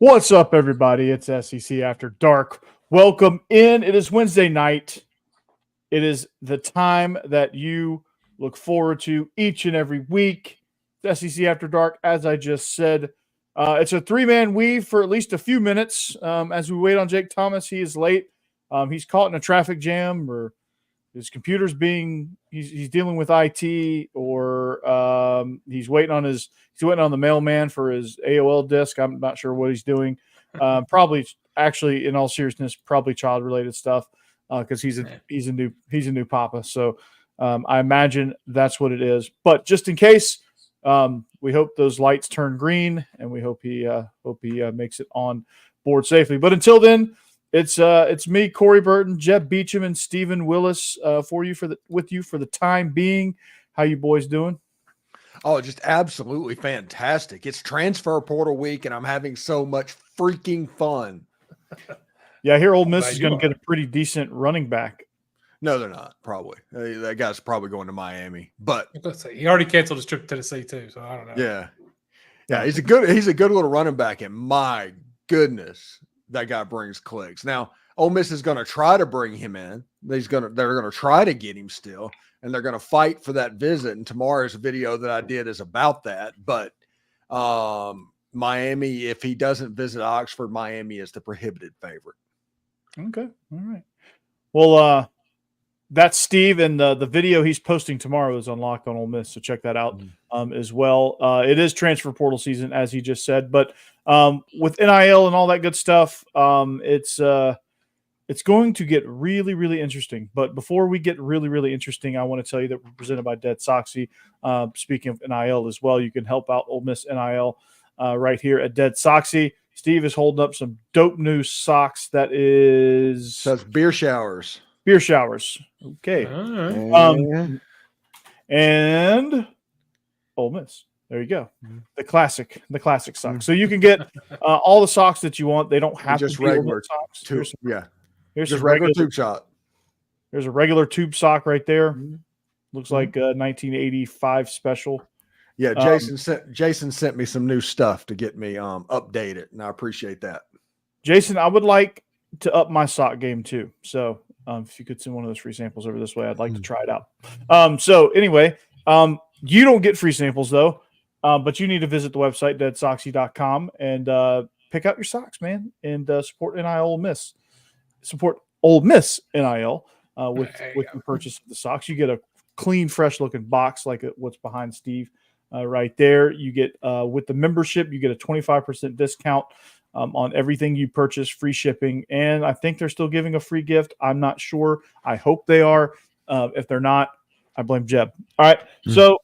What's up, everybody? It's SEC After Dark. Welcome in. It is Wednesday night. It is the time that you look forward to each and every week. It's SEC After Dark, as I just said. It's a three-man weave for at least a few minutes as we wait on Jake Thomas. He is late. He's caught in a traffic jam, or his computer's he's dealing with IT, or he's waiting on the mailman for his AOL disk. I'm not sure what he's doing. Probably, actually, in all seriousness, probably child-related stuff because he's a new papa. So I imagine that's what it is. But just in case, we hope those lights turn green, and we hope he makes it on board safely. But until then, it's me, Corey Burton, Jeb Beecham, and Stephen Willis with you for the time being. How you boys doing? Oh, just absolutely fantastic. It's transfer portal week, and I'm having so much freaking fun. Yeah, I hear Ole Miss is going to get a pretty decent running back. No, they're not, probably. That guy's probably going to Miami. But he already canceled his trip to Tennessee, too, so I don't know. Yeah, he's a good little running back, and my goodness, that guy brings clicks. Now, Ole Miss is going to try to bring him in. They're going to try to get him still, and they're going to fight for that visit. And tomorrow's video that I did is about that. But Miami, if he doesn't visit Oxford, Miami is the prohibited favorite. Okay, all right. Well, that's Steve, and the video he's posting tomorrow is unlocked on Ole Miss, so check that out as well. It is transfer portal season, as he just said, but with NIL and all that good stuff, it's going to get really, really interesting. But before we get really, really interesting, I want to tell you that we're presented by DeadSoxy. Speaking of NIL as well, you can help out Ole Miss NIL right here at DeadSoxy. Steve is holding up some dope new socks. Says beer showers. Beer showers. Okay. Right. And Ole Miss. There you go. The classic socks. So you can get all the socks that you want. They don't have just to be regular socks. Here's just regular tube shot. There's a regular tube sock right there. Looks like a 1985 special. Yeah, Jason sent me some new stuff to get me updated, and I appreciate that. Jason, I would like to up my sock game too. So if you could send one of those free samples over this way, I'd like to try it out. So anyway, you don't get free samples though, but you need to visit the website, DeadSoxy.com, and pick out your socks, man, and support NIL Ole Miss. Support Ole Miss NIL with the purchase of the socks. You get a clean, fresh-looking box like what's behind Steve right there. You get with the membership, you get a 25% discount on everything you purchase, free shipping, and I think they're still giving a free gift. I'm not sure. I hope they are. If they're not, I blame Jeb. All right, so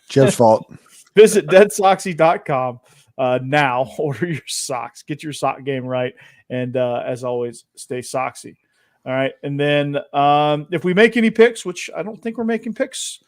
Jeb's fault. Visit DeadSoxy.com now. Order your socks. Get your sock game right, and as always, stay soxy. All right, and then if we make any picks, which I don't think we're making picks,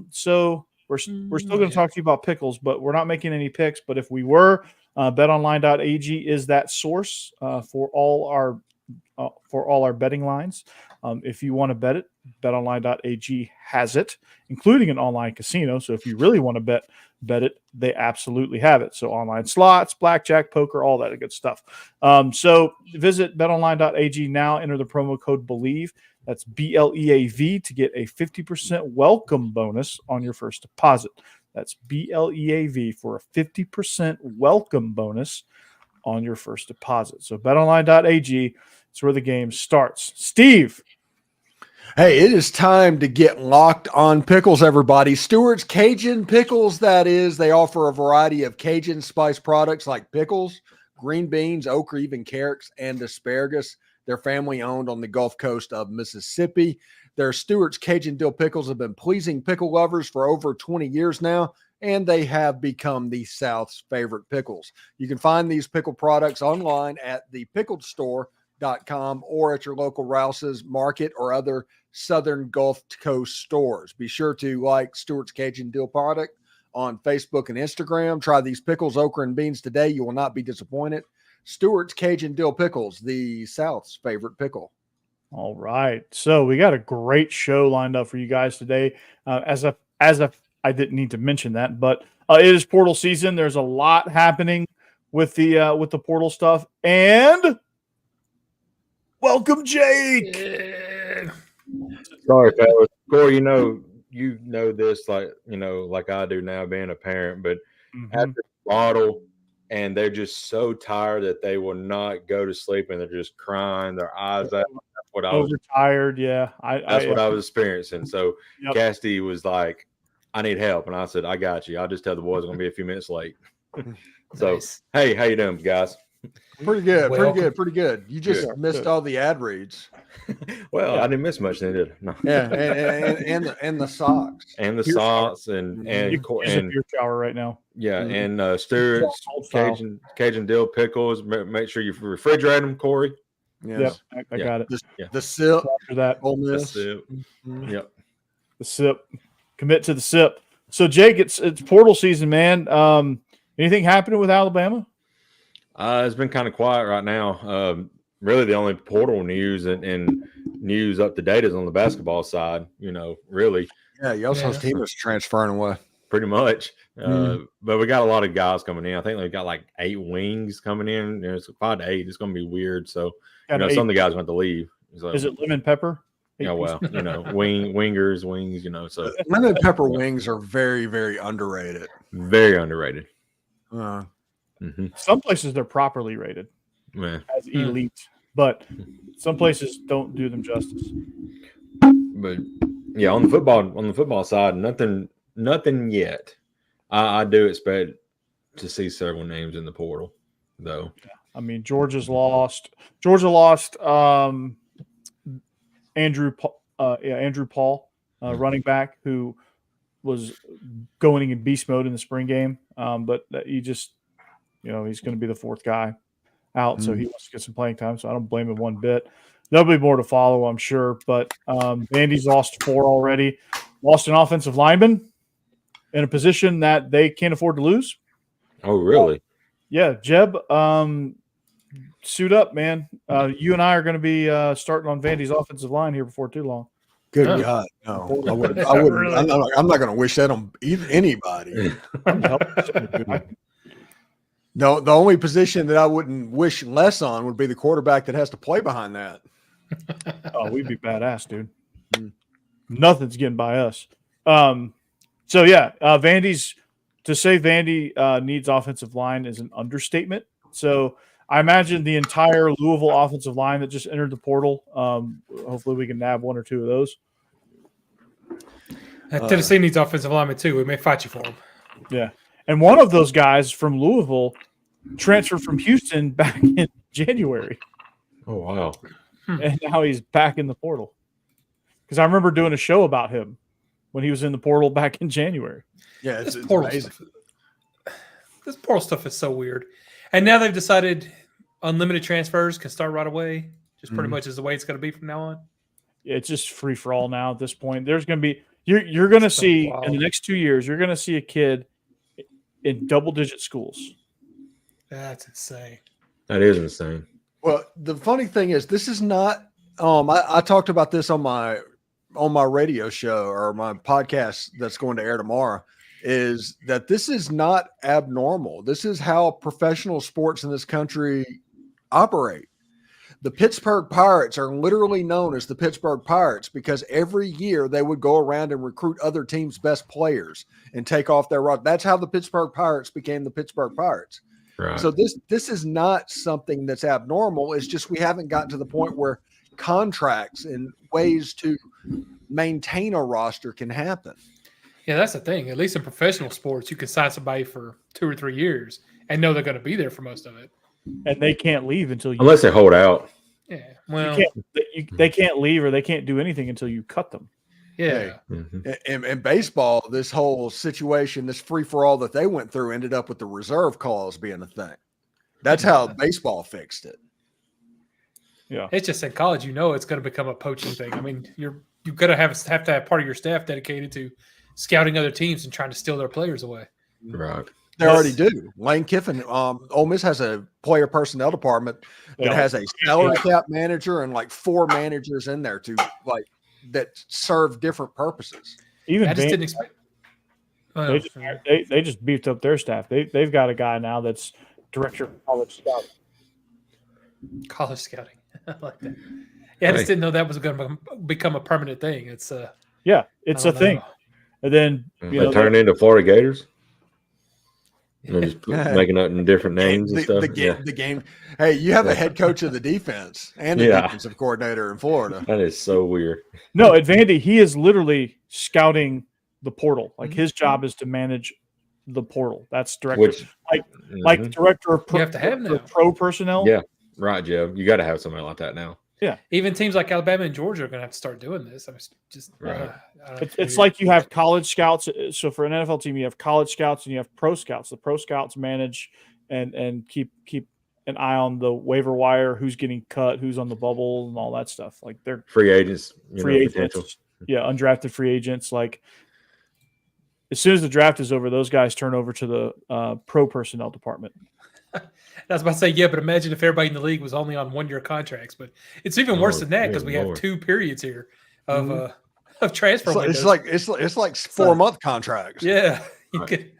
so we're still going to talk to you about pickles, but we're not making any picks. But if we were, betonline.ag is that source for all our betting lines. If you want to bet it, betonline.ag has it, including an online casino. So if you really want to bet it, they absolutely have it. So online slots, blackjack, poker, all that good stuff. So visit betonline.ag now. Enter the promo code Bleav. That's BLEAV to get a 50% welcome bonus on your first deposit. That's BLEAV for a 50% welcome bonus on your first deposit. So betonline.ag is where the game starts. Steve. Hey, it is time to get locked on pickles, everybody. Stewart's Cajun Pickles, that is. They offer a variety of Cajun spice products like pickles, green beans, okra, even carrots, and asparagus. They're family-owned on the Gulf Coast of Mississippi. Their Stewart's Cajun Dill Pickles have been pleasing pickle lovers for over 20 years now, and they have become the South's favorite pickles. You can find these pickle products online at thepickedstore.com or at your local Rouse's Market or other Southern Gulf Coast stores. Be sure to like Stewart's Cajun Dill product on Facebook and Instagram. Try these pickles, okra, and beans today. You will not be disappointed. Stewart's Cajun Dill Pickles, the South's favorite pickle. All right. So we got a great show lined up for you guys today. As if I didn't need to mention that, but it is portal season. There's a lot happening with the portal stuff. And welcome, Jake. Yeah. Sorry, fellas. Corey, you know this like I do now, being a parent, but after the bottle, and they're just so tired that they will not go to sleep, and they're just crying their eyes out. That's what I was overtired. Yeah, that's what I was experiencing. So Cassidy was like, "I need help," and I said, "I got you. I'll just tell the boys I'm gonna be a few minutes late." So, Nice. Hey, how you doing, guys? Pretty good. Welcome. Pretty good. You just missed all the ad reads. Well, I didn't miss much, then, did I? No. Yeah, and the socks. And the socks and your shower right now. Yeah, and Stewart's Cajun dill pickles. Make sure you refrigerate them, Corey. Yes. Yep, I got it. The sip After that, Ole Miss. Yep. the sip. Commit to the sip. So, Jake, it's portal season, man. Anything happening with Alabama? It's been kind of quiet right now. Really, the only portal news and news up to date is on the basketball side. Really. Yeah, y'all's team is transferring away. Pretty much. But we got a lot of guys coming in. I think we got like 8 wings coming in. It's 5 to 8. It's going to be weird. So, some of the guys want to leave. So, is it lemon pepper? Yeah, well, wingers, wings, so. Lemon pepper wings are very, very underrated. Very underrated. Some places they're properly rated as elite, but some places don't do them justice. But yeah, on the football side, nothing yet. I do expect to see several names in the portal, though. I mean, Georgia lost Andrew Paul, running back, who was going in beast mode in the spring game, but he just. He's going to be the 4th guy out, so he wants to get some playing time. So I don't blame him one bit. There'll be more to follow, I'm sure. But Vandy's lost 4 already. Lost an offensive lineman in a position that they can't afford to lose. Oh, really? Yeah, Jeb, suit up, man. You and I are going to be starting on Vandy's offensive line here before too long. Good God, no! I wouldn't. I'm not going to wish that on anybody. No, the only position that I wouldn't wish less on would be the quarterback that has to play behind that. Oh, we'd be badass, dude. Nothing's getting by us. Vandy's to say Vandy needs offensive line is an understatement. So I imagine the entire Louisville offensive line that just entered the portal. Hopefully, we can nab 1 or 2 of those. Tennessee needs offensive linemen too. We may fight you for them. Yeah. And one of those guys from Louisville transferred from Houston back in January. Oh, wow. And now he's back in the portal. Because I remember doing a show about him when he was in the portal back in January. Yeah, it's portal amazing. This portal stuff is so weird. And now they've decided unlimited transfers can start right away. Just pretty much is the way it's going to be from now on. Yeah, it's just free for all now at this point. There's going to be you're going to see in the next 2 years, you're going to see a kid in double-digit schools. That's insane. That is insane. Well, the funny thing is, this is not. I talked about this on my radio show or my podcast that's going to air tomorrow. Is that this is not abnormal? This is how professional sports in this country operate. The Pittsburgh Pirates are literally known as the Pittsburgh Pirates because every year they would go around and recruit other teams' best players and take off their roster. That's how the Pittsburgh Pirates became the Pittsburgh Pirates. Right. So this is not something that's abnormal. It's just we haven't gotten to the point where contracts and ways to maintain a roster can happen. Yeah, that's the thing. At least in professional sports, you can sign somebody for 2 or 3 years and know they're going to be there for most of it. And they can't leave until you. Unless they hold out. Yeah, well, they can't leave or they can't do anything until you cut them. Yeah. In baseball, this whole situation, this free-for-all that they went through ended up with the reserve clause being a thing. That's how baseball fixed it. Yeah. It's just in college, it's going to become a poaching thing. I mean, you're going to have to have part of your staff dedicated to scouting other teams and trying to steal their players away. Right. They already do. Lane Kiffin, Ole Miss has a player personnel department that has a salary cap manager and like 4 managers in there that serve different purposes. Even I just didn't expect. They just beefed up their staff. They've got a guy now that's director of college scouting. College scouting. I like that. Yeah, I just didn't know that was going to become a permanent thing. It's it's a thing. And then they turn into Florida Gators. And they're just making up different names and stuff. The game. Hey, you have a head coach of the defense and a defensive coordinator in Florida. That is so weird. No, at Vandy, he is literally scouting the portal. Like his job is to manage the portal. That's director. Like director of you have to have now. Pro personnel. Yeah, right, Jeb. You got to have somebody like that now. Yeah. Even teams like Alabama and Georgia are going to have to start doing this. I mean, just right. It's like you have college scouts. So for an NFL team, you have college scouts and you have pro scouts. The pro scouts manage and keep an eye on the waiver wire, who's getting cut, who's on the bubble, and all that stuff. Like they're free agents, potential. Yeah, undrafted free agents. Like as soon as the draft is over, those guys turn over to the pro personnel department. I was about to say, but imagine if everybody in the league was only on 1-year contracts. But it's even worse than that because we have 2 periods here of transfer windows. It's like 4-month contracts. Yeah, you can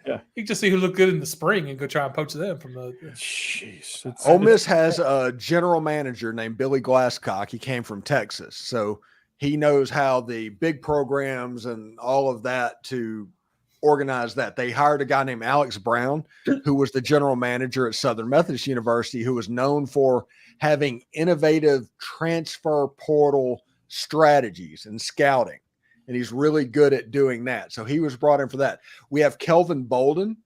just see who looked good in the spring and go try and poach them from the. Jeez, Ole Miss has a general manager named Billy Glasscock. He came from Texas, so he knows how the big programs and all of that to organize that. They hired a guy named Alex Brown, who was the general manager at Southern Methodist University, who was known for having innovative transfer portal strategies and scouting. And he's really good at doing that. So he was brought in for that. We have Kelvin Bolden,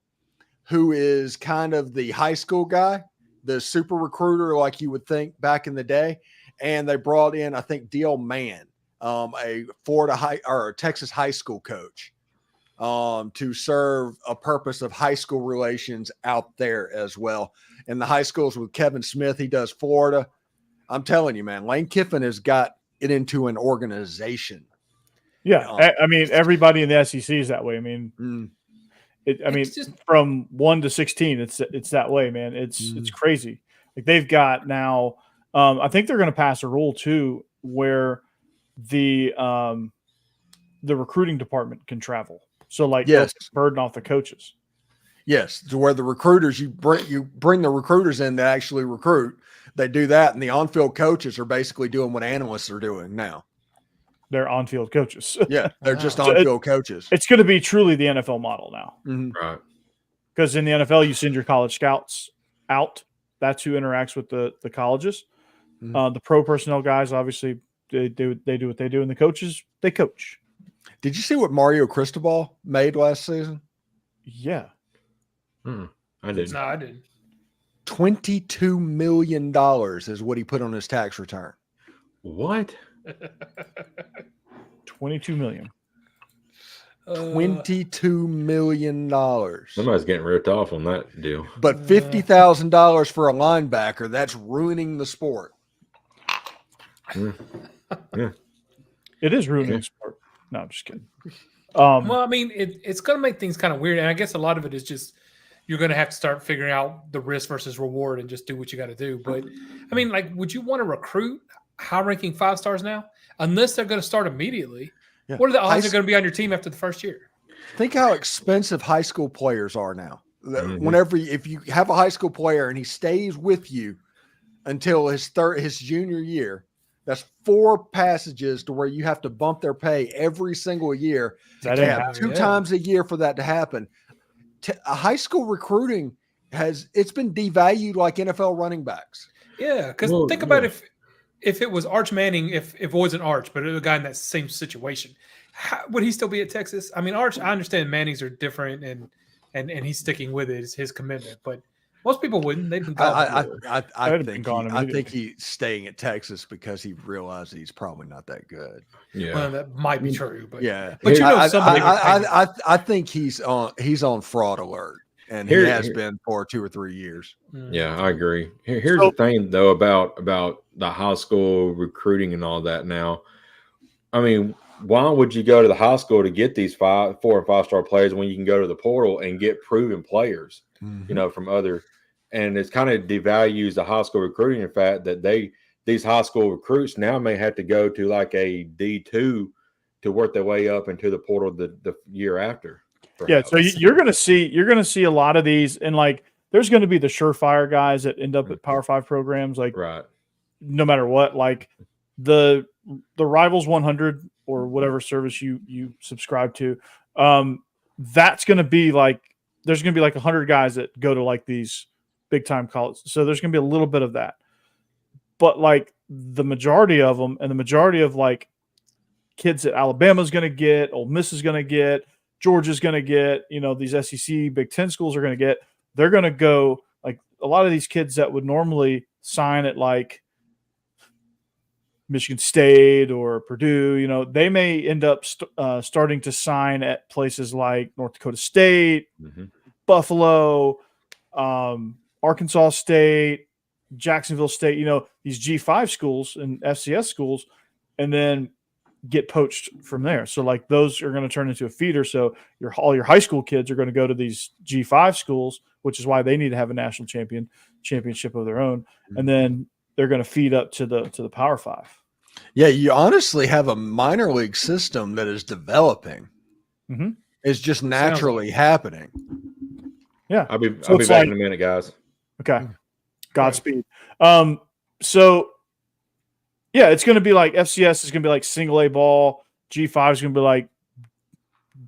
who is kind of the high school guy, the super recruiter, like you would think back in the day. And they brought in, I think, D.L. Mann, a Texas high school coach, to serve a purpose of high school relations out there as well. And the high schools with Kevin Smith, he does Florida. I'm telling you, man, Lane Kiffin has got it into an organization. Yeah, I mean, everybody in the SEC is that way. I mean, from 1 to 16, it's that way, man. It's crazy. Like they've got now, I think they're going to pass a rule too, where the recruiting department can travel. So like, burden off the coaches. Yes, to where the recruiters you bring the recruiters in that actually recruit. They do that, and the on-field coaches are basically doing what analysts are doing now. They're on-field coaches. Yeah, they're just on-field coaches. It's going to be truly the NFL model now. Right. Because in the NFL, you send your college scouts out. That's who interacts with the colleges. The pro personnel guys, obviously, they do what they do, and the coaches, they coach. Did you see what Mario Cristobal made last season? Yeah. I didn't. No, I didn't. $22 million is what he put on his tax return. What? 22 million. $22 million. Somebody's getting ripped off on that deal. But $50,000 for a linebacker, that's ruining the sport. Yeah. It is ruining the sport. No, I'm just kidding. Well, I mean, it's going to make things kind of weird. And I guess a lot of it is just you're going to have to start figuring out the risk versus reward and just do what you got to do. But, I mean, like, would you want to recruit high-ranking 5-stars now? Unless they're going to start immediately. Yeah. What are the odds they're going to be on your team after the first year? Think how expensive high school players are now. If you have a high school player and he stays with you until his junior year, that's 4 passages to where you have to bump their pay every single year. To have 2 times a year for that to happen. High school recruiting it's been devalued like NFL running backs. Yeah, because think about if it was Arch Manning, if it wasn't Arch, but a guy in that same situation, would he still be at Texas? I mean, Arch, I understand Mannings are different and he's sticking with it, is his commitment, but most people wouldn't. They'd been gone. I think he's staying at Texas because he realized he's probably not that good. Yeah, well, that might be true, but but I think he's on fraud alert, and he has been for 2 or 3 years. Yeah, I agree. Here's the thing, though, about the high school recruiting and all that. Now, I mean, why would you go to the high school to get these 4 and 5-star players when you can go to the portal and get proven players? From other, and it's kind of devalues the high school recruiting. In fact, that these high school recruits now may have to go to like a D2 to work their way up into the portal the year after. Perhaps. Yeah, so you're going to see a lot of these, and like there's going to be the surefire guys that end up at Power 5 programs, like Right. no matter what, like the Rivals 100 or whatever service you subscribe to. That's going to be like, there's going to be like 100 guys that go to like these big time colleges. So there's going to be a little bit of that, but like the majority of them, and the majority of like kids that Alabama's going to get, Ole Miss is going to get, Georgia's going to get, these SEC Big Ten schools are going to get, they're going to go, like a lot of these kids that would normally sign at like Michigan State or Purdue, they may end up starting to sign at places like North Dakota State, Buffalo, Arkansas State, Jacksonville State, these G5 schools and FCS schools, and then get poached from there. So like those are going to turn into a feeder. So all your high school kids are going to go to these G5 schools, which is why they need to have a national championship of their own. And then they're going to feed up to the Power 5. Yeah, you honestly have a minor league system that is developing. It's just naturally happening. Yeah. I'll be back in a minute, guys. Okay. Godspeed. So yeah, it's going to be like FCS is going to be like single A ball. G5 is going to be like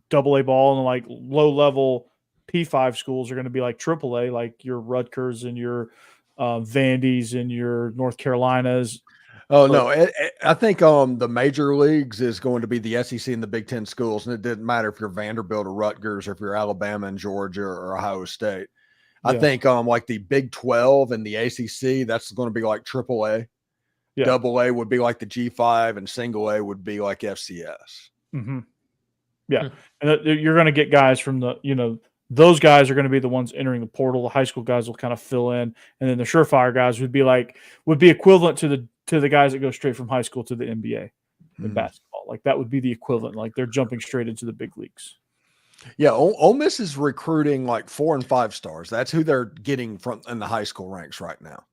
double A ball, and like low level P5 schools are going to be like triple A, like your Rutgers and your Vandy's and your North Carolinas. Oh, no. I think the major leagues is going to be the SEC and the Big Ten schools. And it didn't matter if you're Vanderbilt or Rutgers or if you're Alabama and Georgia or Ohio State. I think like the Big 12 and the ACC, that's going to be like triple A. Yeah. Double A would be like the G5 and single A would be like FCS. Yeah. And you're going to get guys from those guys are going to be the ones entering the portal. The high school guys will kind of fill in. And then the surefire guys would be equivalent to the guys that go straight from high school to the NBA in basketball. Like that would be the equivalent. Like they're jumping straight into the big leagues. Yeah. Ole Miss is recruiting like 4 and 5 stars. That's who they're getting from in the high school ranks right now.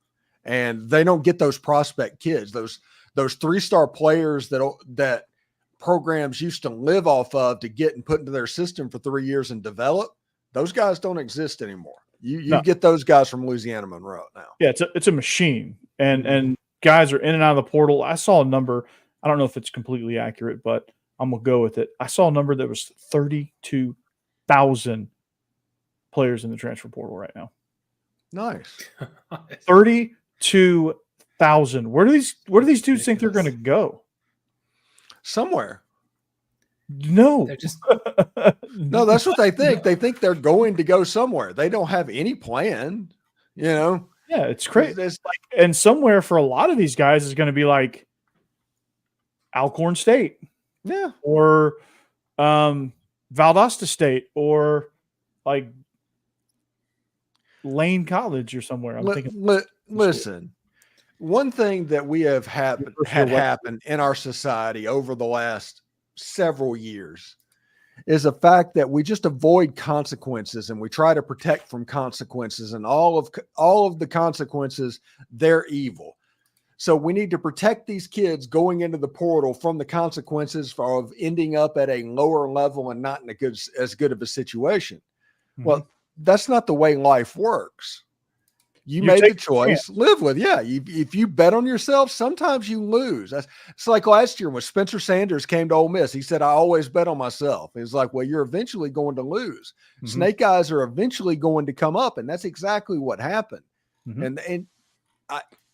And they don't get those prospect kids, those 3-star players that programs used to live off of to get and put into their system for 3 years and develop. Those guys don't exist anymore. You get those guys from Louisiana Monroe now. Yeah, it's a machine, and guys are in and out of the portal. I saw a number. I don't know if it's completely accurate, but I'm gonna go with it. I saw a number that was 32,000 players in the transfer portal right now. Nice. 32,000. Where do these dudes think they're going to go? Somewhere. No. They're just No, that's what they think. They think they're going to go somewhere. They don't have any plan, Yeah, it's crazy. It's like, and somewhere for a lot of these guys is going to be like Alcorn State. Yeah. Or Valdosta State, or like Lane College or somewhere. I'm thinking. Listen, one thing that we have had happen in our society over the last several years is the fact that we just avoid consequences and we try to protect from consequences, and all of the consequences, they're evil. So we need to protect these kids going into the portal from the consequences of ending up at a lower level and not in as good of a situation. Well, that's not the way life works. You made the choice, live with. Yeah. If you bet on yourself, sometimes you lose. It's like last year when Spencer Sanders came to Ole Miss. He said, I always bet on myself. He was like, well, you're eventually going to lose. Snake eyes are eventually going to come up. And that's exactly what happened. And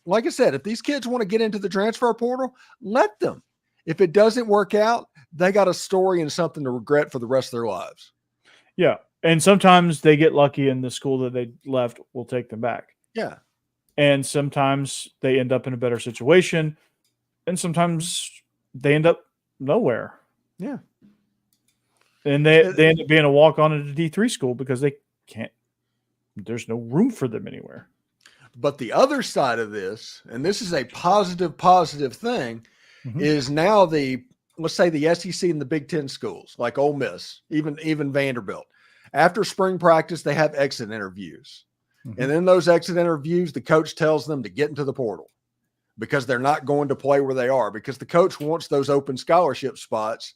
like I said, if these kids want to get into the transfer portal, let them. If it doesn't work out, they got a story and something to regret for the rest of their lives. Yeah. And sometimes they get lucky and the school that they left will take them back. Yeah. And sometimes they end up in a better situation, and sometimes they end up nowhere. Yeah. And they end up being a walk-on at a D3 school because they can't – there's no room for them anywhere. But the other side of this, and this is a positive thing, is now let's say the SEC and the Big Ten schools like Ole Miss, even Vanderbilt. After spring practice, they have exit interviews. And in those exit interviews, the coach tells them to get into the portal because they're not going to play where they are, because the coach wants those open scholarship spots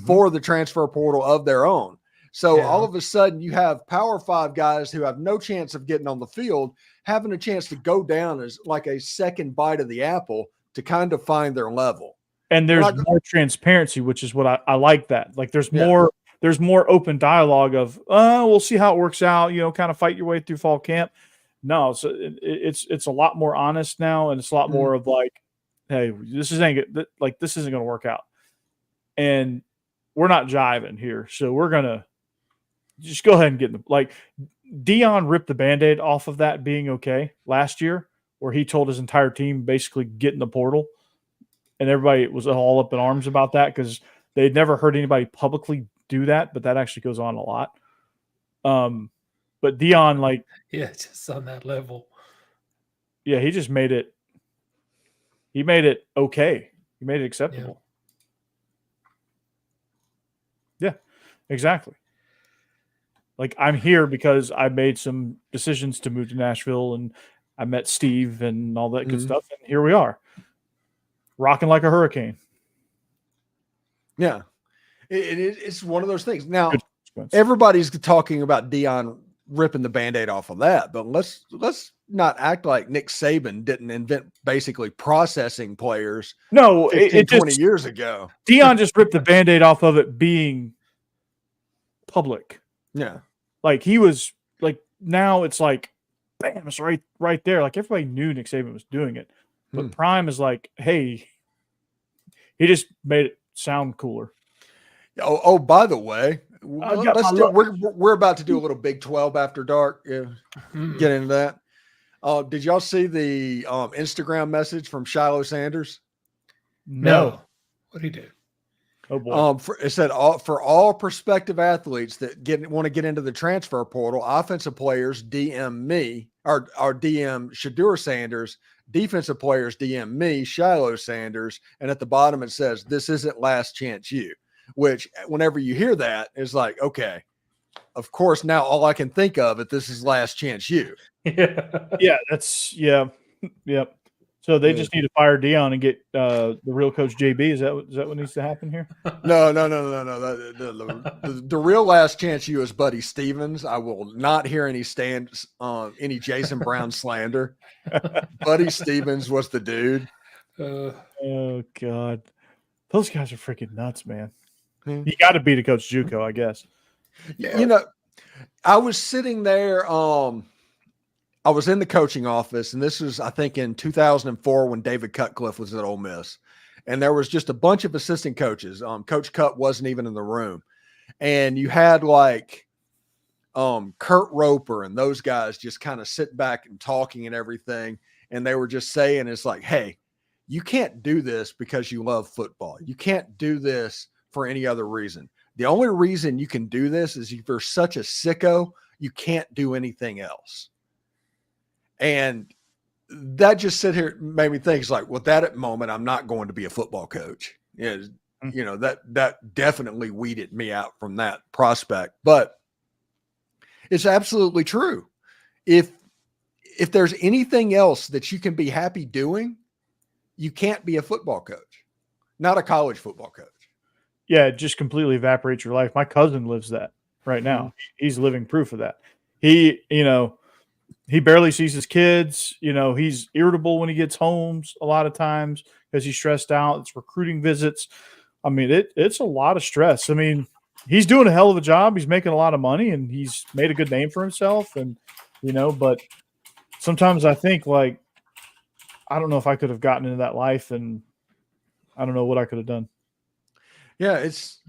for the transfer portal of their own. So Yeah. all of a sudden you have Power 5 guys who have no chance of getting on the field, having a chance to go down as like a second bite of the apple to kind of find their level. And there's more transparency, which is what I like that. Like there's more open dialogue of, we'll see how it works out, kind of fight your way through fall camp. No, so it's a lot more honest now, and it's a lot more of like, hey, this isn't going to work out. And we're not jiving here. So we're going to just go ahead and get like Deion ripped the Band-Aid off of that being okay last year, where he told his entire team basically get in the portal. And everybody was all up in arms about that because they'd never heard anybody publicly do that, but that actually goes on a lot. But Deion, just on that level. Yeah, he just made it. He made it okay. He made it acceptable. Yeah, exactly. Like I'm here because I made some decisions to move to Nashville, and I met Steve and all that good stuff, and here we are, rocking like a hurricane. Yeah, it's one of those things. Now everybody's talking about Deion ripping the Band-Aid off of that, but let's not act like Nick Saban didn't invent basically processing players. No, 20 years ago. Deion just ripped the Band-Aid off of it being public. Yeah. Like he was like, now it's like, bam, it's right there. Like everybody knew Nick Saban was doing it. But Prime is like, hey, he just made it sound cooler. Oh, by the way, we're about to do a little Big 12 after dark. Yeah, get into that. Did y'all see the Instagram message from Shiloh Sanders? No. What did he do? Oh boy! It said for all prospective athletes that want to get into the transfer portal, offensive players DM me or DM Shadur Sanders. Defensive players DM me, Shiloh Sanders, and at the bottom it says, "This isn't last chance you." Which, whenever you hear that, is like, okay, of course. Now all I can think of is this is last chance you. Yeah, that's yep. So they just need to fire Deion and get the real coach JB. Is that what needs to happen here? No. The real last chance you is Buddy Stevens. I will not hear any any Jason Brown slander. Buddy Stevens was the dude. Oh God, those guys are freaking nuts, man. You got to beat a Coach JUCO, I guess. Yeah. I was sitting there. I was in the coaching office, and this was, I think, in 2004 when David Cutcliffe was at Ole Miss. And there was just a bunch of assistant coaches. Coach Cut wasn't even in the room. And you had like Kurt Roper and those guys just kind of sitting back and talking and everything. And they were just saying, it's like, hey, you can't do this because you love football. You can't do this for any other reason. The only reason you can do this is if you're such a sicko, you can't do anything else. And that just made me think, it's like, well, that moment, I'm not going to be a football coach. That definitely weeded me out from that prospect. But it's absolutely true. If there's anything else that you can be happy doing, you can't be a football coach, not a college football coach. Yeah, it just completely evaporates your life. My cousin lives that right now. He's living proof of that. He barely sees his kids. He's irritable when he gets home a lot of times because he's stressed out. It's recruiting visits. I mean, it's a lot of stress. I mean, he's doing a hell of a job. He's making a lot of money, and he's made a good name for himself. And, but sometimes I think, like, I don't know if I could have gotten into that life, and I don't know what I could have done. Yeah, it's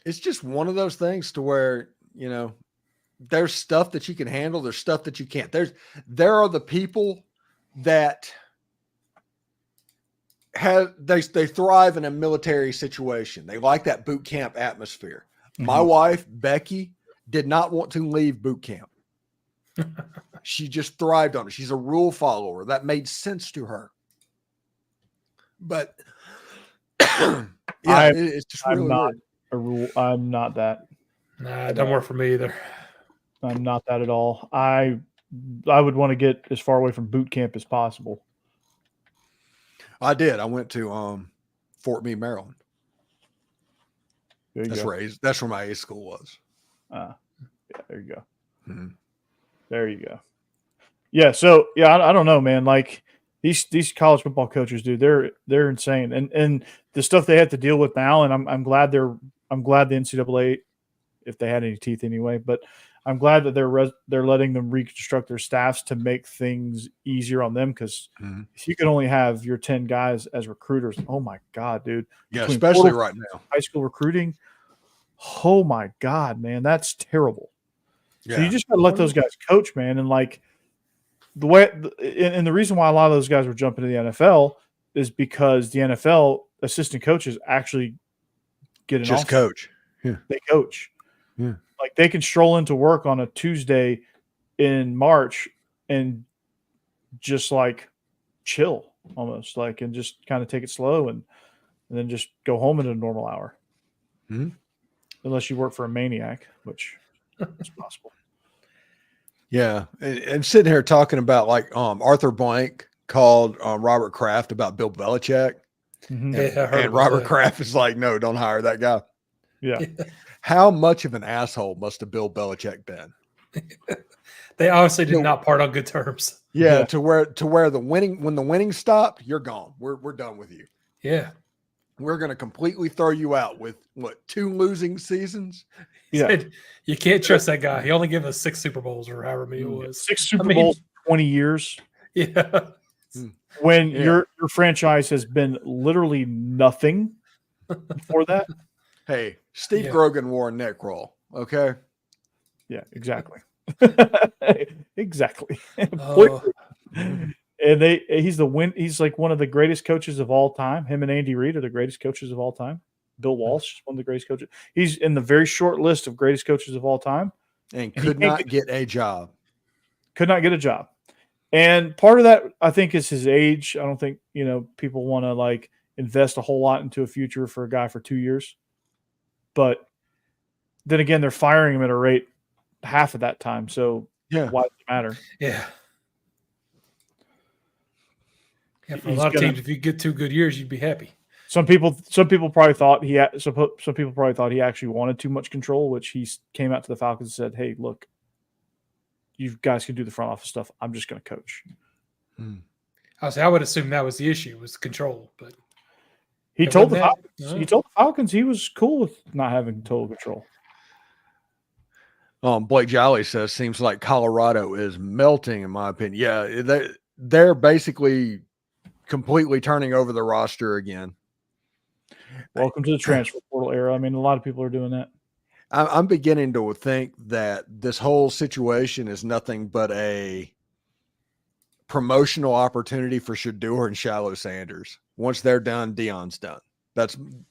just one of those things to where, there's stuff that you can handle. There's stuff that you can't. There are the people that they thrive in a military situation. They like that boot camp atmosphere. Mm-hmm. My wife, Becky, did not want to leave boot camp. She just thrived on it. She's a rule follower. That made sense to her. But it's just really weird. A rule. I'm not that. Nah, it don't work for me either. I'm not that at all. I would want to get as far away from boot camp as possible. I did. I went to Fort Meade, Maryland. That's where my A school was. Yeah, there you go. Mm-hmm. There you go. Yeah. So yeah, I don't know, man. Like these college football coaches, dude, they're insane, and the stuff they have to deal with now. And I'm glad the NCAA, if they had any teeth anyway, but I'm glad that they're letting them reconstruct their staffs to make things easier on them. Because if you can only have your 10 guys as recruiters, oh my God, dude. Yeah, especially right now, high school recruiting. Oh my God, man, that's terrible. Yeah. So you just got to let those guys coach, man. And like the way, and the reason why a lot of those guys were jumping to the NFL is because the NFL assistant coaches actually get an just offer. coach. Yeah, they coach. Yeah, like they can stroll into work on a Tuesday in March and just like chill almost, like, and just kind of take it slow and then just go home at a normal hour. Mm-hmm. Unless you work for a maniac, which is possible. Yeah. And sitting here talking about like Arthur Blank called Robert Kraft about Bill Belichick. Mm-hmm. And Robert Kraft is like, no, don't hire that guy. Yeah. How much of an asshole must have Bill Belichick been? They obviously did not part on good terms. Yeah, to where when the winning stopped, you're gone. We're done with you. Yeah. We're going to completely throw you out with 2 losing seasons. Yeah. You can't trust that guy. He only gave us 6 Super Bowls or however many it was. 6 Super Bowls, 20 years. Yeah. When your franchise has been literally nothing before that. Hey, Steve Grogan wore a neck roll. Okay. Yeah, exactly. Exactly. And he's like one of the greatest coaches of all time. Him and Andy Reid are the greatest coaches of all time. Bill Walsh, one of the greatest coaches. He's in the very short list of greatest coaches of all time. And could not get a job. Could not get a job. And part of that, I think, is his age. I don't think, people want to like invest a whole lot into a future for a guy for 2 years. But then again, they're firing him at a rate half of that time. So why does it matter? Yeah. Yeah, for a lot of teams, if you get 2 good years, you'd be happy. Some people probably thought he actually wanted too much control, which he came out to the Falcons and said, "Hey, look, you guys can do the front office stuff. I'm just going to coach." I would assume that was the issue, was control. But he told the Falcons he was cool with not having total control. Blake Jolly says, seems like Colorado is melting, in my opinion. Yeah, they're basically completely turning over the roster again. Welcome to the transfer portal era. I mean, a lot of people are doing that. I'm beginning to think that this whole situation is nothing but a promotional opportunity for Shedeur and Shiloh Sanders. Once they're done, Deion's done.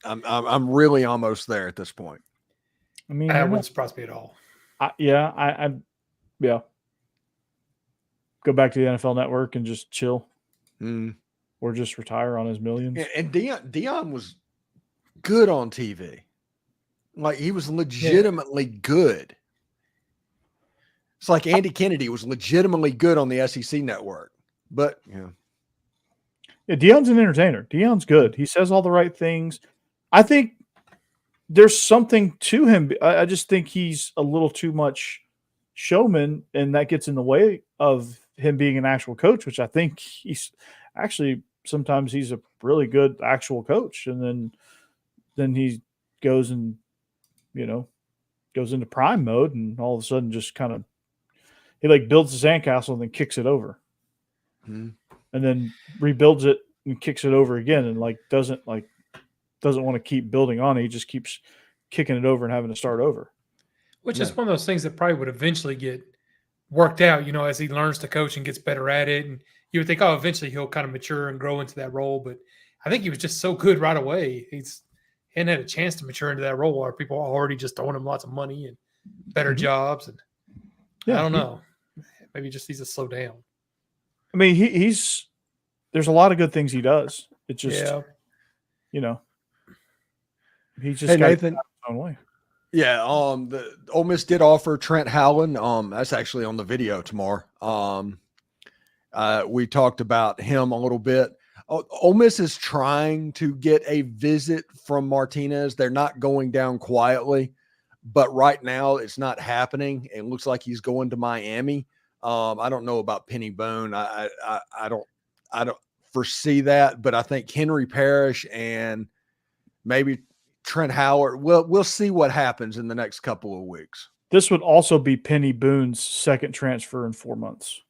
I'm really almost there at this point. I mean, that wouldn't surprise me at all. Yeah. Go back to the NFL Network and just chill. Or just retire on his millions. And Deion was good on TV. Like, he was legitimately good. It's like Andy Kennedy was legitimately good on the SEC network. But, Deion's an entertainer. Deion's good. He says all the right things. I think there's something to him. I just think he's a little too much showman, and that gets in the way of him being an actual coach, which I think he's actually sometimes he's a really good actual coach. And then he goes and, goes into prime mode, and all of a sudden just kind of, he like builds the sandcastle and then kicks it over and then rebuilds it and kicks it over again. And like, doesn't want to keep building on it. He just keeps kicking it over and having to start over. Which is one of those things that probably would eventually get worked out, as he learns to coach and gets better at it. And you would think, eventually he'll kind of mature and grow into that role. But I think he was just so good right away. He hadn't had a chance to mature into that role, where people are already just throwing him lots of money and better jobs. And I don't know. Maybe he just needs to slow down. I mean, there's a lot of good things he does. It just, he's just got Nathan, his own way. Yeah, the Ole Miss did offer Trent Howland. That's actually on the video tomorrow. We talked about him a little bit. Ole Miss is trying to get a visit from Martinez. They're not going down quietly, but right now it's not happening. It looks like he's going to Miami. I don't know about Penny Boone. I don't foresee that, but I think Henry Parrish and maybe Trent Howard. We'll see what happens in the next couple of weeks. This would also be Penny Boone's second transfer in 4 months.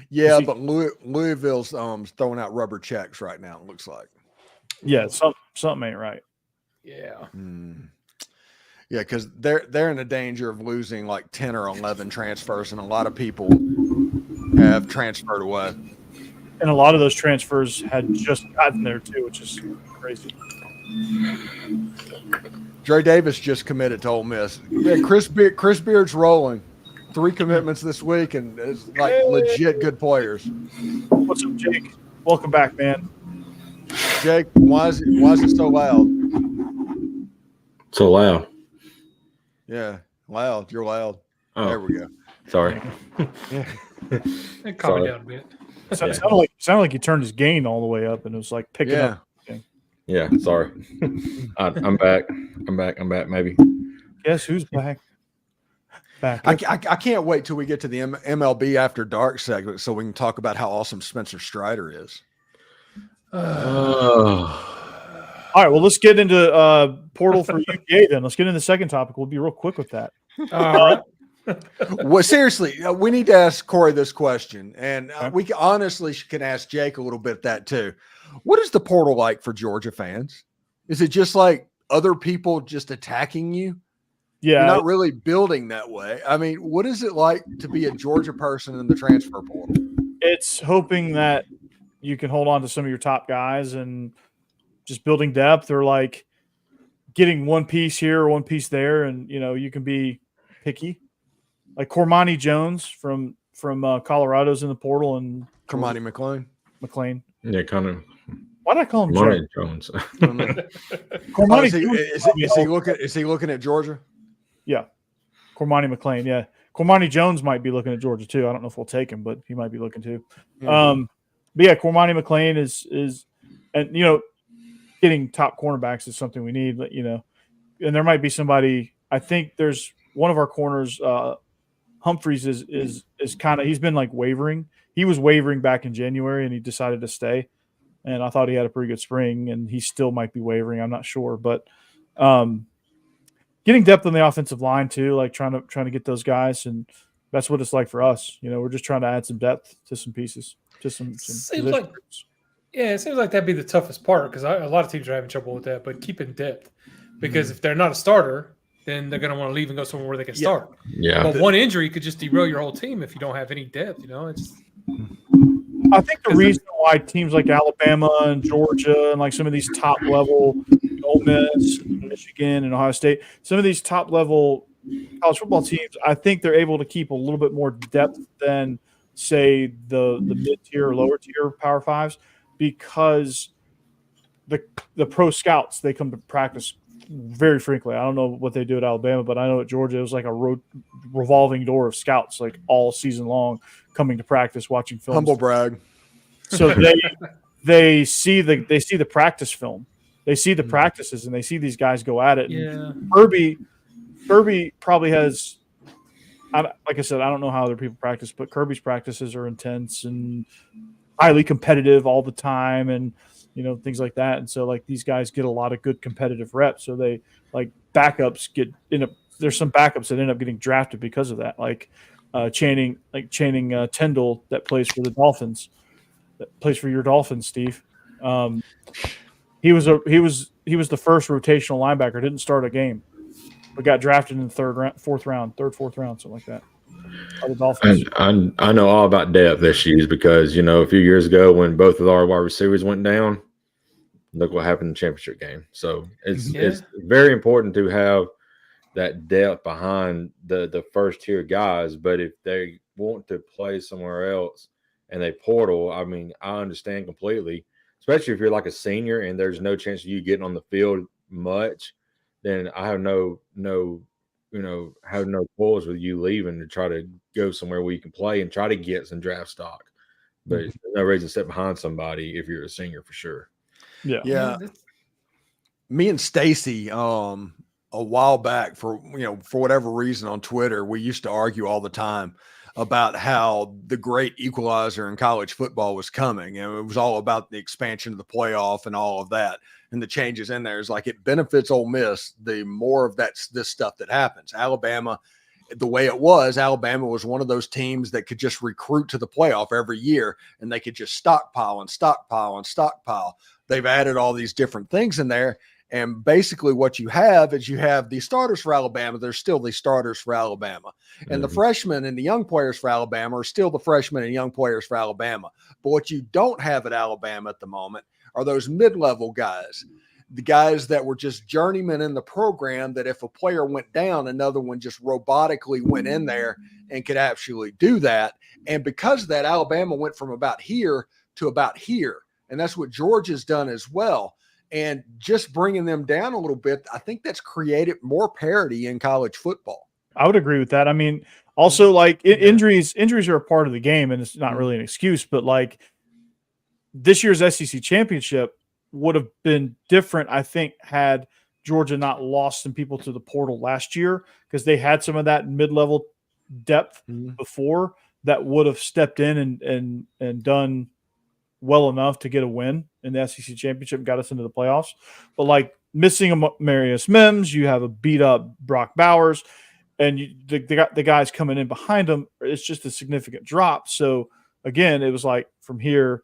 Yeah, but Louisville's throwing out rubber checks right now. It looks like. Yeah, something ain't right. Yeah. Yeah, because they're in the danger of losing like 10 or 11 transfers, and a lot of people have transferred away. And a lot of those transfers had just gotten there too, which is crazy. Dre Davis just committed to Ole Miss. Yeah, Chris Beard's rolling. 3 commitments this week, and it's like legit good players. What's up, Jake? Welcome back, man. Jake, why is it so loud? So loud. Yeah, loud. You're loud. Oh. There we go. Sorry. Yeah. Calm it down a bit. It sounded like he turned his gain all the way up, and it was like picking up. Yeah, sorry. I'm back. I'm back, maybe. Guess who's back? I can't wait till we get to the MLB After Dark segment so we can talk about how awesome Spencer Strider is. All right, well, let's get into portal for UGA then. Let's get into the second topic. We'll be real quick with that. All right. Well, seriously, we need to ask Corey this question, and we honestly can ask Jake a little bit that too. What is the portal like for Georgia fans? Is it just like other people just attacking you? Yeah. You're not really building that way. I mean, what is it like to be a Georgia person in the transfer portal? It's hoping that you can hold on to some of your top guys and just building depth, or like getting one piece here or one piece there. And, you can be picky. Like Cormani Jones from Colorado's in the portal, and Cormani McClain. Yeah, kind of. Why did I call him Jones? Is he looking at Georgia? Yeah. Cormani McClain. Yeah. Cormani Jones might be looking at Georgia too. I don't know if we'll take him, but he might be looking too. Mm-hmm. But yeah, Cormani McClain is, and getting top cornerbacks is something we need, and there might be somebody. I think there's one of our corners, Humphreys is kind of, he's been like wavering. He was wavering back in January and he decided to stay. And I thought he had a pretty good spring, and he still might be wavering. I'm not sure, but getting depth on the offensive line too, like trying to get those guys, and that's what it's like for us. We're just trying to add some depth to some pieces, to some seems like groups. Yeah, it seems like that'd be the toughest part, because a lot of teams are having trouble with that. But keeping depth, because if they're not a starter, then they're going to want to leave and go somewhere where they can start. Yeah, but one injury could just derail your whole team if you don't have any depth. I think the reason why teams like Alabama and Georgia and like some of these top level, Ole Miss, Michigan, and Ohio State, some of these top level college football teams, I think they're able to keep a little bit more depth than, say, the mid tier or lower tier Power Fives, because the pro scouts, they come to practice very frequently. I don't know what they do at Alabama, but I know at Georgia it was like a revolving door of scouts, like all season long, coming to practice, watching film. Humble brag. So they see the practice film, they see the practices, and they see these guys go at it. Yeah. And Kirby probably has. Like I said, I don't know how other people practice, but Kirby's practices are intense and highly competitive all the time, and things like that. And so like these guys get a lot of good competitive reps. So they like backups there's some backups that end up getting drafted because of that. Like Channing Tindall, that plays for the Dolphins, that plays for your Dolphins, Steve. He was the first rotational linebacker, didn't start a game, but got drafted in the fourth round, something like that. The Dolphins. And I know all about depth issues because, a few years ago when both of our wide receivers went down, look what happened in the championship game. So it's very important to have that depth behind the first tier guys. But if they want to play somewhere else and they portal, I mean, I understand completely, especially if you're like a senior and there's no chance of you getting on the field much, then I have no pulls with you leaving to try to go somewhere where you can play and try to get some draft stock. But there's no reason to sit behind somebody if you're a senior for sure. Yeah. Me and Stacey, a while back for whatever reason on Twitter, we used to argue all the time about how the great equalizer in college football was coming. And it was all about the expansion of the playoff and all of that. And the changes in there is like, it benefits Ole Miss the more of this stuff that happens. Alabama, the way it was, Alabama was one of those teams that could just recruit to the playoff every year, and they could just stockpile and stockpile and stockpile. They've added all these different things in there. And basically what you have is you have the starters for Alabama. They're still the starters for Alabama. And the freshmen and the young players for Alabama are still the freshmen and young players for Alabama. But what you don't have at Alabama at the moment are those mid-level guys, the guys that were just journeymen in the program, that if a player went down, another one just robotically went in there and could actually do that. And because of that, Alabama went from about here to about here. And that's what Georgia's done as well. And just bringing them down a little bit, I think that's created more parity in college football. I would agree with that. I mean, also like injuries are a part of the game, and it's not really an excuse, but like this year's SEC championship would have been different, I think, had Georgia not lost some people to the portal last year, because they had some of that mid-level depth before that would have stepped in and done well enough to get a win in the SEC championship and got us into the playoffs. But like missing a Marius Mims, you have a beat up Brock Bowers, and the guys coming in behind them, it's just a significant drop. So again, it was like from here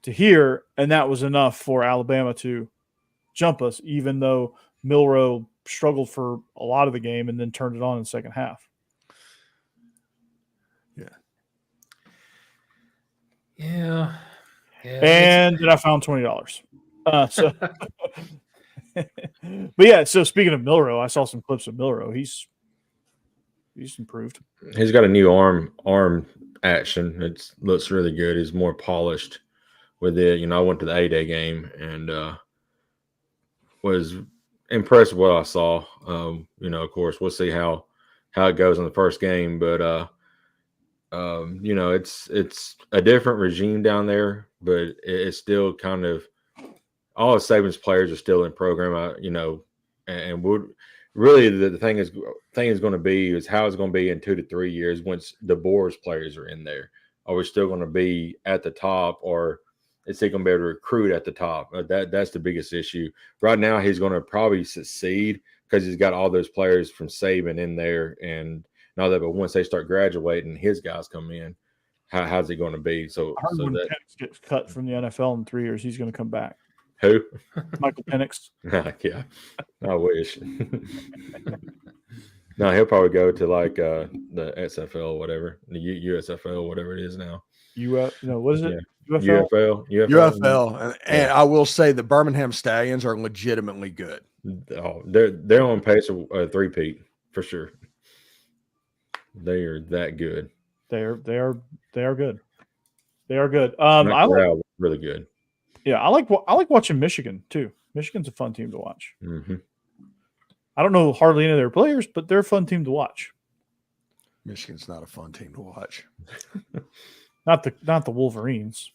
to here, and that was enough for Alabama to jump us, even though Milroe struggled for a lot of the game and then turned it on in the second half. Yeah. And then I found $20. So, but yeah. So speaking of Milroe, I saw some clips of Milroe. He's improved. He's got a new arm action. It looks really good. He's more polished with it. I went to the A-Day game and was impressed with what I saw. Of course, we'll see how it goes in the first game, but it's a different regime down there, but it's still kind of all of Saban's players are still in program, and would really the thing is going to be is how it's going to be in 2 to 3 years once the Boers players are in there. Are we still going to be at the top, or is he going to be able to recruit at the top? That's the biggest issue. Right now, he's going to probably succeed because he's got all those players from Saban in there and all that. But once they start graduating, his guys come in. How's he going to be? So when Penix gets cut from the NFL in 3 years, he's going to come back. Who? Michael Penix. Yeah, I wish. No, he'll probably go to like the SFL, whatever, the USFL, whatever it is now. What is it? Yeah. UFL. And I will say the Birmingham Stallions are legitimately good. Oh, they're on pace for a three-peat for sure. They are that good. They are good. They are good. Really good. Yeah, I like watching Michigan too. Michigan's a fun team to watch. Mm-hmm. I don't know hardly any of their players, but they're a fun team to watch. Michigan's not a fun team to watch. Not the Wolverines.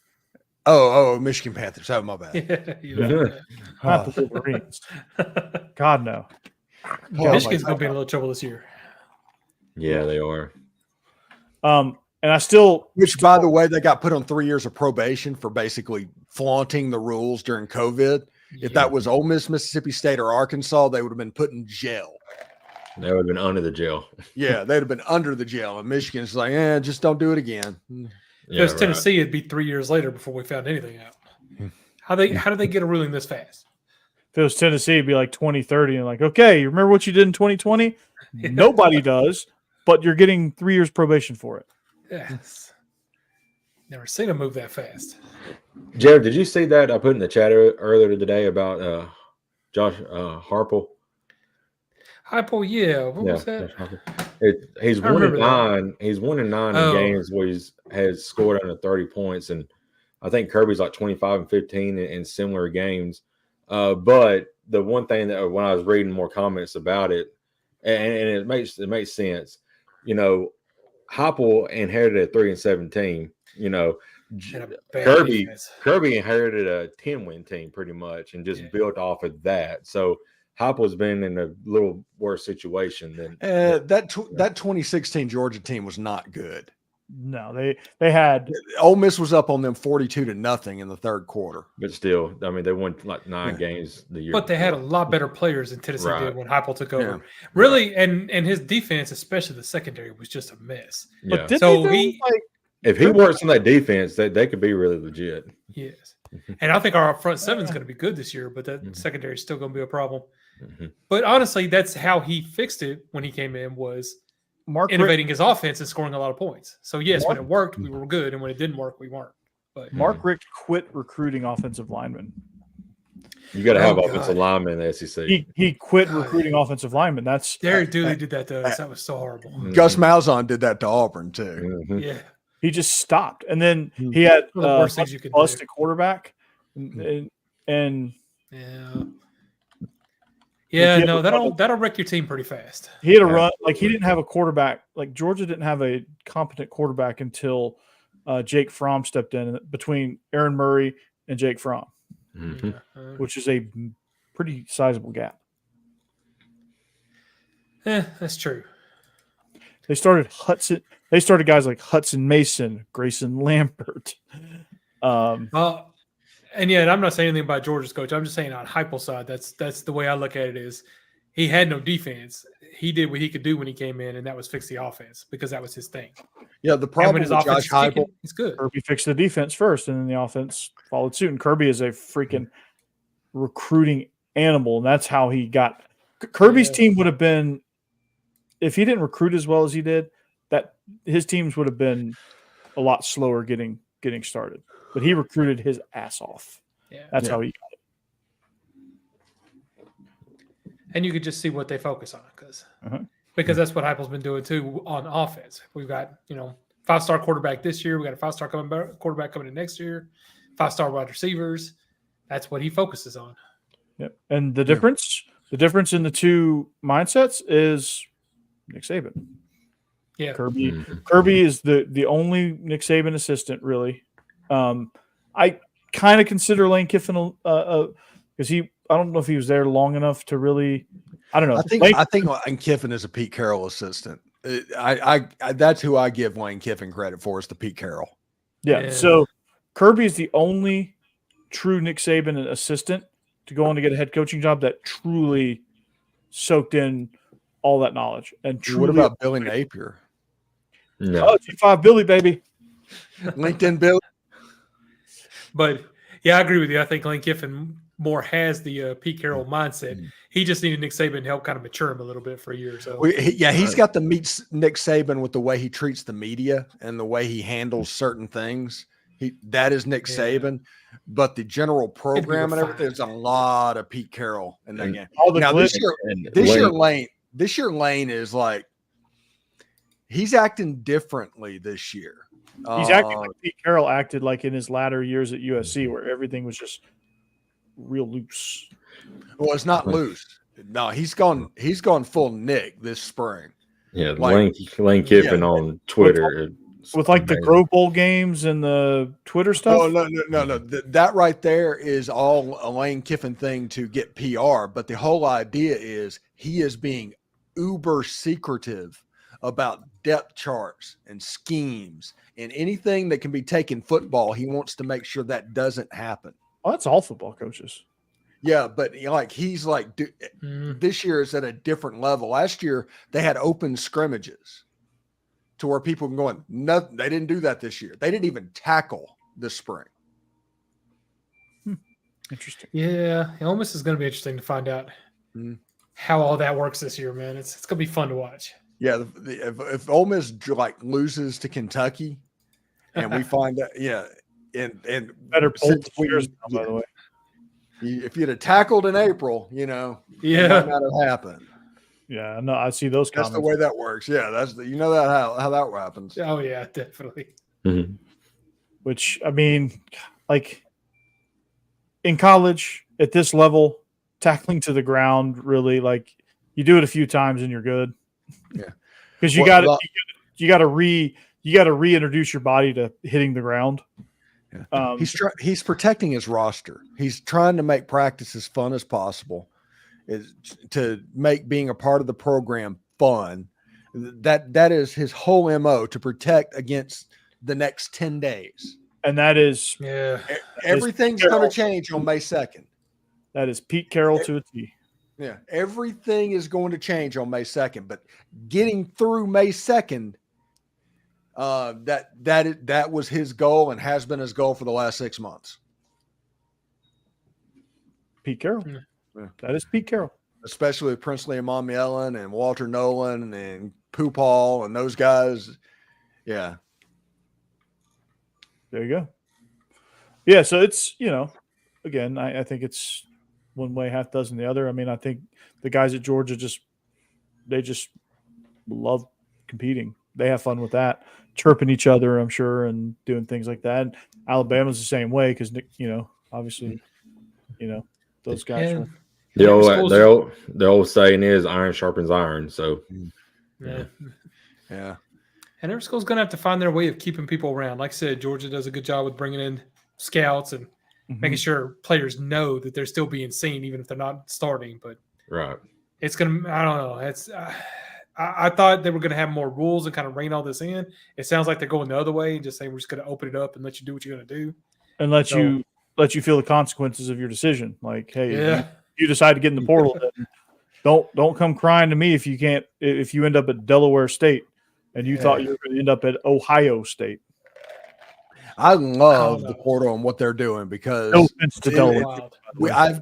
Oh, Michigan Panthers. Oh, my bad. Not the Wolverines. God, no. Michigan's going to be in a little trouble this year. Yeah, they are. And I still... Which, by the way, they got put on 3 years of probation for basically flaunting the rules during COVID. If that was Ole Miss, Mississippi State, or Arkansas, they would have been put in jail. They would have been under the jail. Yeah, they'd have been under the jail. And Michigan's like, just don't do it again. If it was Tennessee, it'd be 3 years later before we found anything out. How did they get a ruling this fast? If it was Tennessee, it'd be like 2030 and like, okay, you remember what you did in 2020? Nobody does, but you're getting 3 years probation for it. Yes. Never seen them move that fast. Jared, did you see that I put in the chat earlier today about Josh Harple? Harple, yeah. What was that? He's 1-9. He's 1-9 in games where he has scored under 30 points, and I think Kirby's like 25-15 in similar games. But the one thing that when I was reading more comments about it, and it makes sense, Heupel inherited a 3-7 team. Kirby inherited a 10-win team pretty much and just built off of that. So Heupel's been in a little worse situation than that 2016 Georgia team was not good. No, they had Ole Miss was up on them 42-0 in the third quarter. But still, I mean, they won like 9 games the year. But they had a lot better players than Tennessee did when Heupel took over. Yeah. Really, and his defense, especially the secondary, was just a mess. Yeah. So if he works on that defense, they could be really legit. Yes. And I think our front seven is going to be good this year, but that secondary is still going to be a problem. Mm-hmm. But honestly, that's how he fixed it when he came in, was innovating his offense and scoring a lot of points. So yes, when it worked, we were good, and when it didn't work, we weren't. But Mark Richt quit recruiting offensive linemen. You got to have offensive linemen in the SEC. He quit recruiting offensive linemen. That's Derek Dooley did that to us. That was so horrible. Gus Malzahn did that to Auburn too. Mm-hmm. Yeah, he just stopped, and then he had one of the worst things you could bust do. a quarterback, and yeah, no, that'll wreck your team pretty fast. he had a run like he didn't have a quarterback. Like Georgia didn't have a competent quarterback until Jake Fromm stepped in between Aaron Murray and Jake Fromm, which is a pretty sizable gap. That's true. They started guys like Hudson Mason, Grayson Lambert. And yeah, I'm not saying anything about Georgia's coach. I'm just saying on Heupel's side, that's the way I look at it. Is he had no defense. He did what he could do when he came in, and that was fix the offense because that was his thing. Yeah, the problem with Josh Heupel, he's good. Kirby fixed the defense first, and then the offense followed suit. And Kirby is a freaking recruiting animal, and that's how he got. Kirby's team would have been, if he didn't recruit as well as he did, that his teams would have been a lot slower getting started. But he recruited his ass off. Yeah, that's how he got it. And you could just see what they focus on because that's what Heupel's been doing too on offense. We've got 5-star quarterback this year. We got a 5-star quarterback coming in next year. 5-star wide receivers. That's what he focuses on. Yep. And the difference in the two mindsets is Nick Saban. Yeah, Kirby is the only Nick Saban assistant really. I kind of consider Lane Kiffin because I don't know if he was there long enough to really. I don't know. I think Lane Kiffin is a Pete Carroll assistant. I that's who I give Lane Kiffin credit for, is the Pete Carroll. Yeah. So Kirby is the only true Nick Saban assistant to go on to get a head coaching job that truly soaked in all that knowledge. And what about Billy Napier? No. Oh, G5 Billy, baby. LinkedIn Billy. But yeah, I agree with you. I think Lane Kiffin more has the Pete Carroll mindset. He just needed Nick Saban to help kind of mature him a little bit for a year or so. He's got to meet Nick Saban with the way he treats the media and the way he handles certain things. That is Nick Saban, but the general program and everything, there's a lot of Pete Carroll in that game. Now this year Lane is like, he's acting differently this year. He's acting like Pete Carroll acted like in his latter years at USC, where everything was just real loose. Well, it's not loose. No, he's gone full Nick this spring. Yeah, Lane Kiffin on Twitter with like the Grove Bowl games and the Twitter stuff. Oh no. That right there is all a Lane Kiffin thing to get PR. But the whole idea is he is being uber secretive about depth charts and schemes and anything that can be taken football. He wants to make sure that doesn't happen. Oh, that's all football coaches. Yeah, but he's like, this year is at a different level. Last year they had open scrimmages to where people can go in. No, they didn't do that this year. They didn't even tackle this spring. Interesting. Yeah, Ole Miss is going to be interesting to find out how all that works this year, man. It's going to be fun to watch. Yeah, if Ole Miss loses to Kentucky, and we find that, and better players, by the way. If you'd have tackled in April, it might not have happened. Yeah, no, I see those comments. That's the way that works. Yeah, that's that how that happens. Oh yeah, definitely. Mm-hmm. Which, I mean, like in college at this level, tackling to the ground, really, like you do it a few times and you're good. Yeah, because you got to reintroduce your body to hitting the ground. Yeah. He's protecting his roster. He's trying to make practice as fun as possible, is to make being a part of the program fun. That is his whole MO, to protect against the next 10 days. And that is everything's going to change on May 2nd. That is Pete Carroll to a T. Yeah, everything is going to change on May 2nd, but getting through May 2nd, that was his goal and has been his goal for the last 6 months. Pete Carroll. Yeah. That is Pete Carroll. Especially with Princely and Mommy Ellen and Walter Nolan and Pooh Paul and those guys. Yeah. There you go. Yeah, so it's, again, I think it's one way, half dozen the other. I mean, I think the guys at Georgia they just love competing. They have fun with that, chirping each other, I'm sure, and doing things like that. And Alabama's the same way because, obviously, those guys. The old saying is iron sharpens iron. So, yeah. And every school's going to have to find their way of keeping people around. Like I said, Georgia does a good job with bringing in scouts and making sure players know that they're still being seen, even if they're not starting. But it's going to – I don't know. It's I thought they were going to have more rules and kind of rein all this in. It sounds like they're going the other way and just saying we're just going to open it up and let you do what you're going to do. And let you feel the consequences of your decision. Like, hey, you decide to get in the portal, then don't come crying to me if you end up at Delaware State and you thought you were going to end up at Ohio State. I love the portal and what they're doing because no offense to Delaware.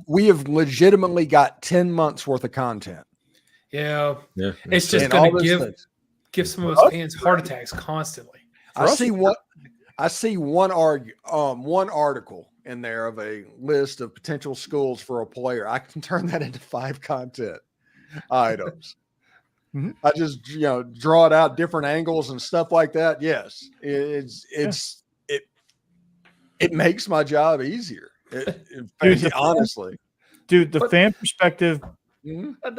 We have legitimately got 10 months worth of content. Yeah. It's just going to give some of us fans heart attacks constantly. I see one article in there of a list of potential schools for a player. I can turn that into 5 content items. I just draw it out different angles and stuff like that. Yes, it makes my job easier. Honestly, the fan perspective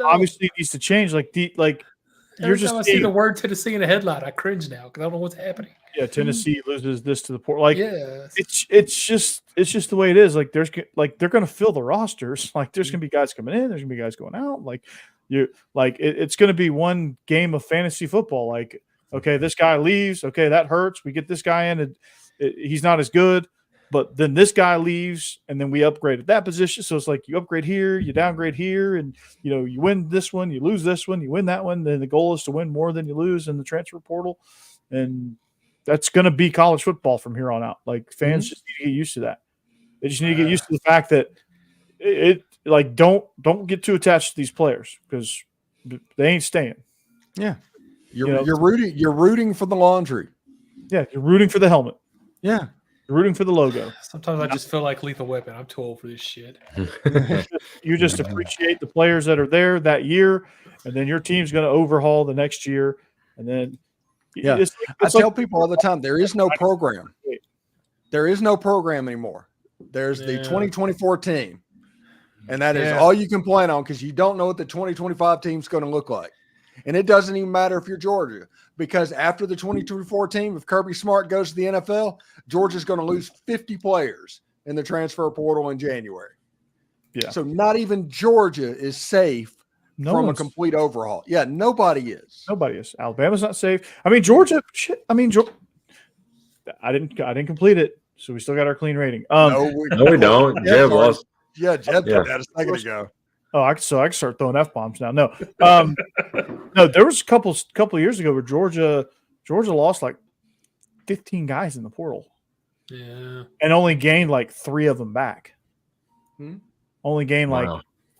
obviously needs to change. You're just see the word Tennessee in a headline, I cringe now because I don't know what's happening. Yeah, Tennessee loses this to the port. It's just the way it is. They're going to fill the rosters. There's going to be guys coming in. There's going to be guys going out. It's going to be one game of fantasy football. Okay, this guy leaves. Okay, that hurts. We get this guy in, and he's not as good. But then this guy leaves, and then we upgrade at that position. So it's you upgrade here, you downgrade here, and you win this one, you lose this one, you win that one. Then the goal is to win more than you lose in the transfer portal, and that's going to be college football from here on out. Fans just need to get used to that. They just need to get used to the fact that don't get too attached to these players because they ain't staying. Yeah, you're rooting for the laundry. Yeah, you're rooting for the helmet. Yeah. You're rooting for the logo. Sometimes I just feel like Lethal Weapon. I'm too old for this shit. You just appreciate the players that are there that year, and then your team's going to overhaul the next year. And then, I tell people all the time, there is no program. There is no program anymore. There's the 2024 team, and that is all you can plan on because you don't know what the 2025 team's going to look like. And it doesn't even matter if you're Georgia, because after the 2024 team, if Kirby Smart goes to the NFL, Georgia's going to lose 50 players in the transfer portal in January. Yeah. So not even Georgia is safe from a complete overhaul. Yeah, nobody is. Nobody is. Alabama's not safe. I mean, Georgia. I didn't complete it, so we still got our clean rating. No, we don't. Jeb lost. Yeah, Jeb did that a second ago. Oh, I can start throwing F-bombs now. No, no. There was a couple of years ago where Georgia lost 15 guys in the portal. Yeah, and only gained 3 of them back. Only gained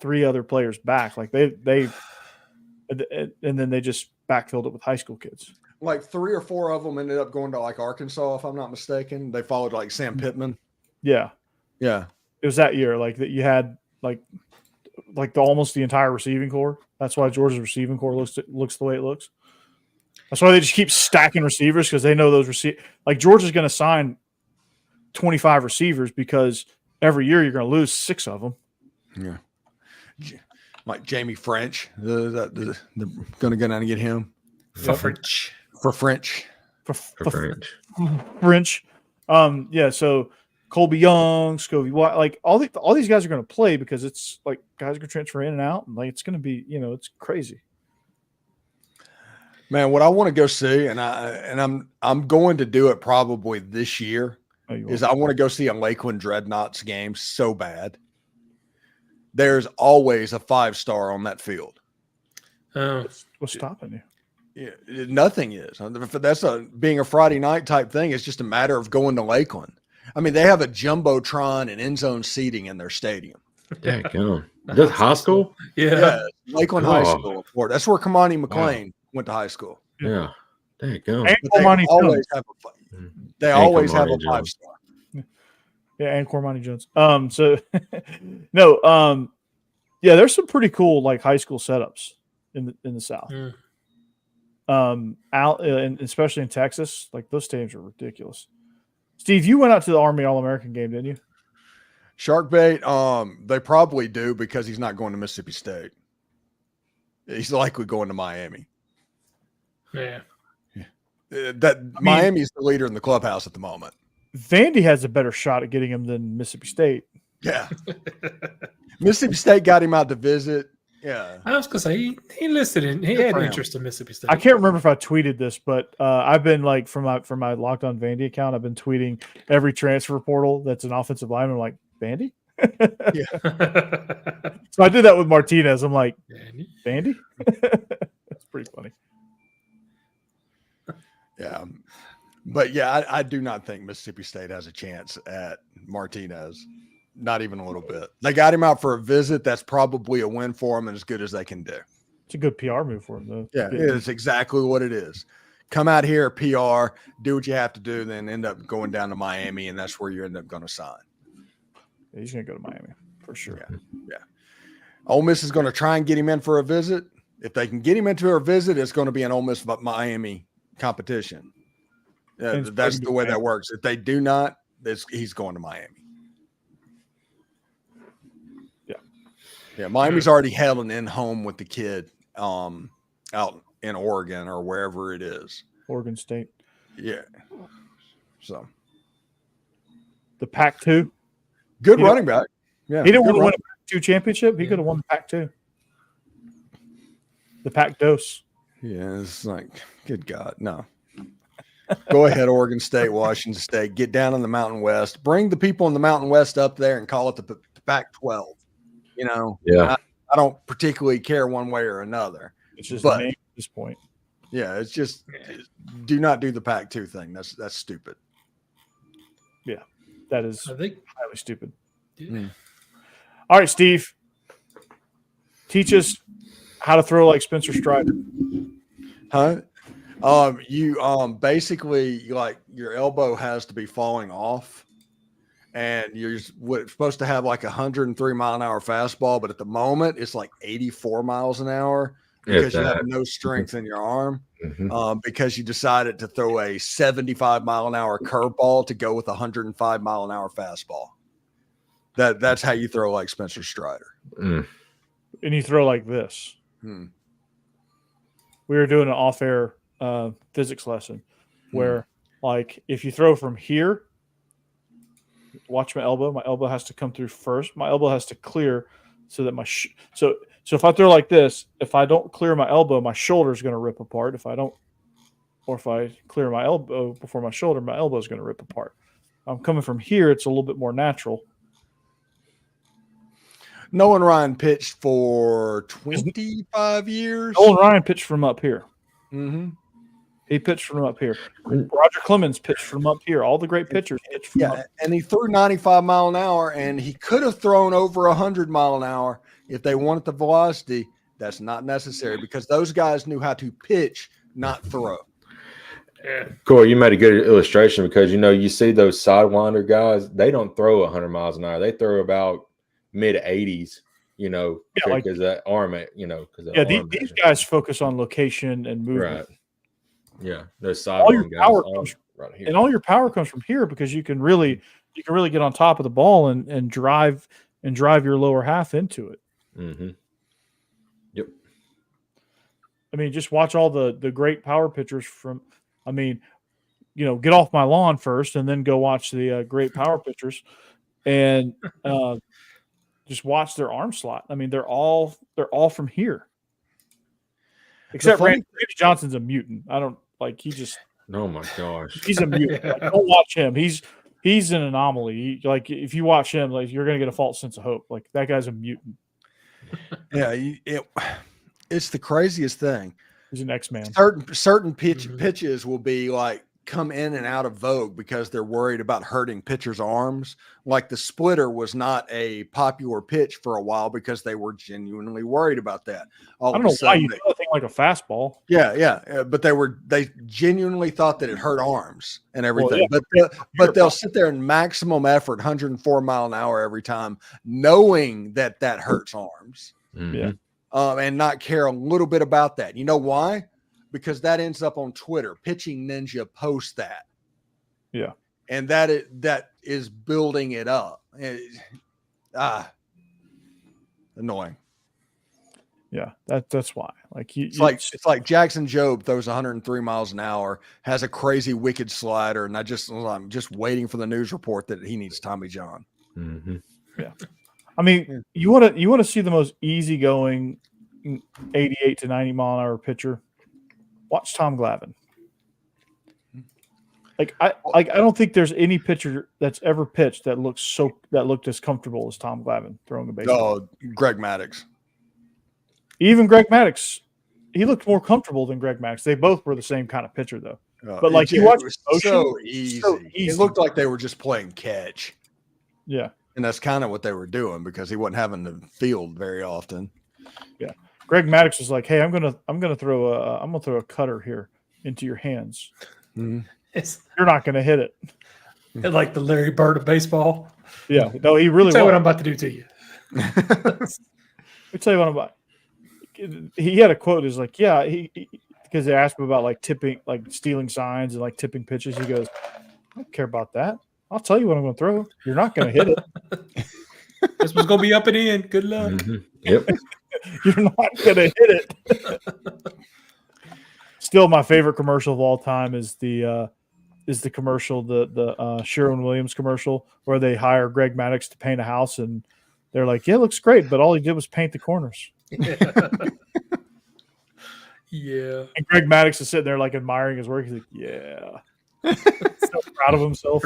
3 other players back. They and then they just backfilled it with high school kids. 3 or 4 of them ended up going to Arkansas, if I'm not mistaken. They followed Sam Pittman. Yeah. It was that year that you had almost the entire receiving core. That's why Georgia's receiving core looks the way it looks. That's why they just keep stacking receivers because they know those receivers. Georgia's going to sign 25 receivers because every year you're going to lose 6 of them. Yeah, Jamie French. They're going to go down and get him for French. For French. Yeah. So Colby Young, Scovey White, like all these guys are going to play because it's like guys are going to transfer in and out, and like it's going to be, it's crazy. Man, what I want to go see, and I'm going to do it probably this year, is I want to go see a Lakeland Dreadnoughts game so bad. There's always a 5-star on that field. What's stopping you? Yeah, nothing is. That's being a Friday night type thing. It's just a matter of going to Lakeland. I mean, they have a jumbotron and end zone seating in their stadium. Daggone. That's high school? Yeah. Lakeland High School in Florida. That's where Kamani McLean went to high school. Yeah. Daggone. And they always have a 5-star. Yeah, and Cormani Jones. There's some pretty cool like high school setups in the South. And especially in Texas, like those stadiums are ridiculous. Steve, you went out to the Army All-American game, didn't you? Shark bait, they probably do because he's not going to Mississippi State. He's likely going to Miami. Yeah. Miami's the leader in the clubhouse at the moment. Vandy has a better shot at getting him than Mississippi State. Yeah. Mississippi State got him out to visit. Yeah. I was going to say, he had interest in Mississippi State. I can't remember if I tweeted this, but I've been like, from my Locked On Vandy account, I've been tweeting every transfer portal that's an offensive lineman. I'm like, Vandy? Yeah. So I did that with Martinez. I'm like, Vandy? That's pretty funny. Yeah. But yeah, I do not think Mississippi State has a chance at Martinez. Not even a little bit. They got him out for a visit. That's probably a win for him and as good as they can do. It's a good PR move for him, though. Yeah, it is exactly what it is. Come out here, PR, do what you have to do, then end up going down to Miami, and that's where you end up going to sign. Yeah, he's going to go to Miami for sure. Yeah. Ole Miss is going to try and get him in for a visit. If they can get him into a visit, it's going to be an Ole Miss Miami competition. That's the way that works. If they do not, he's going to Miami. Yeah, Miami's already held an in-home with the kid out in Oregon or wherever it is. Oregon State. Yeah. So. The Pac-2. Good running back. Yeah. He didn't want to win a Pac-2 championship. He could have won the Pac-2. The Pac-Dos. Yeah, it's like, good God, no. Go ahead, Oregon State, Washington State. Get down in the Mountain West. Bring the people in the Mountain West up there and call it the Pac-12. Yeah. I don't particularly care one way or another. It's just a name at this point. Yeah, it's just do not do the Pac-2 thing. That's stupid. Yeah, that is highly stupid. Yeah. All right, Steve. Teach us how to throw like Spencer Strider. Huh? You basically like your elbow has to be falling off. And you're supposed to have like 103 mile an hour fastball, but at the moment it's like 84 miles an hour because you have no strength in your arm because you decided to throw a 75 mile an hour curveball to go with a 105 mile an hour fastball. That's how you throw like Spencer Strider. And you throw like this. We were doing an off-air physics lesson where like if you throw from here, watch my elbow. My elbow has to come through first. My elbow has to clear so that so if I throw like this, if I don't clear my elbow, my shoulder is going to rip apart. If I clear my elbow before my shoulder, my elbow is going to rip apart. I'm coming from here. It's a little bit more natural. Nolan Ryan pitched for 25 years. Nolan Ryan pitched from up here. Mm-hmm. He pitched from up here. Roger Clemens pitched from up here. All the great pitchers pitched from up here. And he threw 95 mile an hour, and he could have thrown over 100 mile an hour if they wanted the velocity. That's not necessary because those guys knew how to pitch, not throw. Corey, you made a good illustration because, you see those sidewinder guys, they don't throw 100 miles an hour. They throw about mid-80s, because that arm, these guys focus on location and movement. Right. Yeah, those sidewinder guys right here. And all your power comes from here because you can really get on top of the ball and drive your lower half into it. Mm-hmm. Yep. I mean, just watch all the great power pitchers from. I mean, get off my lawn first and then go watch the great power pitchers and just watch their arm slot. I mean, they're all from here. Except Randy Johnson's a mutant. I don't like. He just. Oh my gosh. He's a mutant. Like, don't watch him. He's an anomaly. Like if you watch him, like you're gonna get a false sense of hope. Like that guy's a mutant. Yeah, it's the craziest thing. He's an X-Man. Certain pitches will be like come in and out of vogue because they're worried about hurting pitchers' arms. Like the splitter was not a popular pitch for a while because they were genuinely worried about that. I don't know why you do a thing like a fastball. Yeah, but they genuinely thought that it hurt arms and everything. Well, yeah. But they'll sit there in maximum effort, 104 mile an hour every time, knowing that hurts arms. Yeah, and not care a little bit about that. You know why? Because that ends up on Twitter. Pitching Ninja posts that. Yeah. And that is building it up. Annoying. Yeah, that's why. Like it's like Jackson Jobe throws 103 miles an hour, has a crazy wicked slider, and I'm just waiting for the news report that he needs Tommy John. Mm-hmm. Yeah. I mean, you want to see the most easygoing 88 to 90 mile an hour pitcher. Watch Tom Glavine. I don't think there's any pitcher that's ever pitched that looked as comfortable as Tom Glavine throwing a baseball. Oh, Greg Maddux. Even Greg Maddux, he looked more comfortable than Greg Maddux. They both were the same kind of pitcher, though. But like you watch motion, so easy. It looked like they were just playing catch. Yeah, and that's kind of what they were doing because he wasn't having the field very often. Yeah. Greg Maddux was like, "Hey, I'm gonna throw a cutter here into your hands. Mm-hmm. You're not gonna hit it." Like the Larry Bird of baseball. Yeah, no, he really. Tell you what I'm about to do to you. Let me tell you what I'm about. He had a quote. Is like, yeah, because they asked him about like tipping, like stealing signs and like tipping pitches. He goes, "I don't care about that. I'll tell you what I'm going to throw. You're not going to hit it. This one's going to be up and in. Good luck." Mm-hmm. Yep. You're not going to hit it. Still, my favorite commercial of all time is the commercial, the Sherwin-Williams commercial where they hire Greg Maddux to paint a house, and they're like, "Yeah, it looks great," but all he did was paint the corners. Yeah. And Greg Maddux is sitting there like admiring his work. He's like, "Yeah." So proud of himself.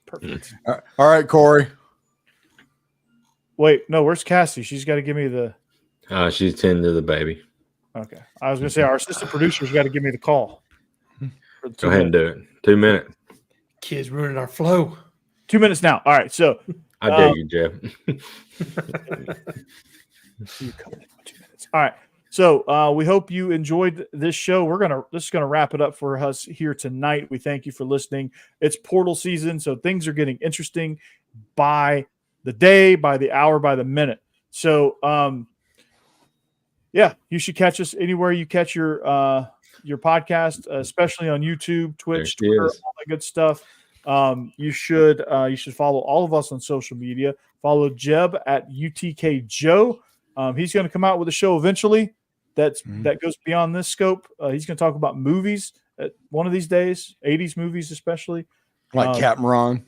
Perfect. All right, Corey. Wait, no, where's Cassie? She's got to give me the. She's tending to the baby. Okay. I was going to say our assistant producer's got to give me the call. Go ahead and do it. 2 minutes. Kids ruining our flow. 2 minutes now. All right. So. I dare you, Jeb. You coming in 2 minutes. All right. So we hope you enjoyed this show. This is gonna wrap it up for us here tonight. We thank you for listening. It's portal season, so things are getting interesting by the day, by the hour, by the minute. So yeah, you should catch us anywhere you catch your podcast, especially on YouTube, Twitch, Twitter, all that good stuff. You should follow all of us on social media. Follow Jeb at UTK Joe. He's going to come out with a show eventually that goes beyond this scope. He's going to talk about movies at one of these days, 80s movies especially. Like Captain Ron.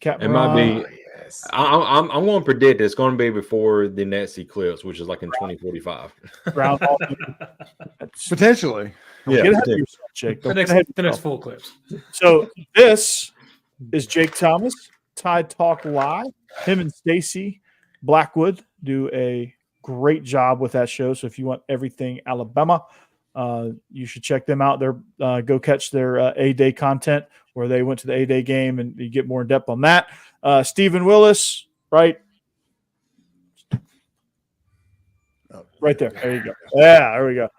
It might be. Yes. I'm going to predict it's going to be before the next eclipse, which is like in 2045. Potentially. Yeah. Get ahead of yourself, Jake. The next full eclipse. So this is Jake Thomas, Tide Talk Live. Him and Stacey Blackwood do a great job with that show. So if you want everything Alabama, you should check them out. They're go catch their A-Day content where they went to the A-Day game, and you get more in depth on that. Stephen Willis, right there. There you go. Yeah, there we go.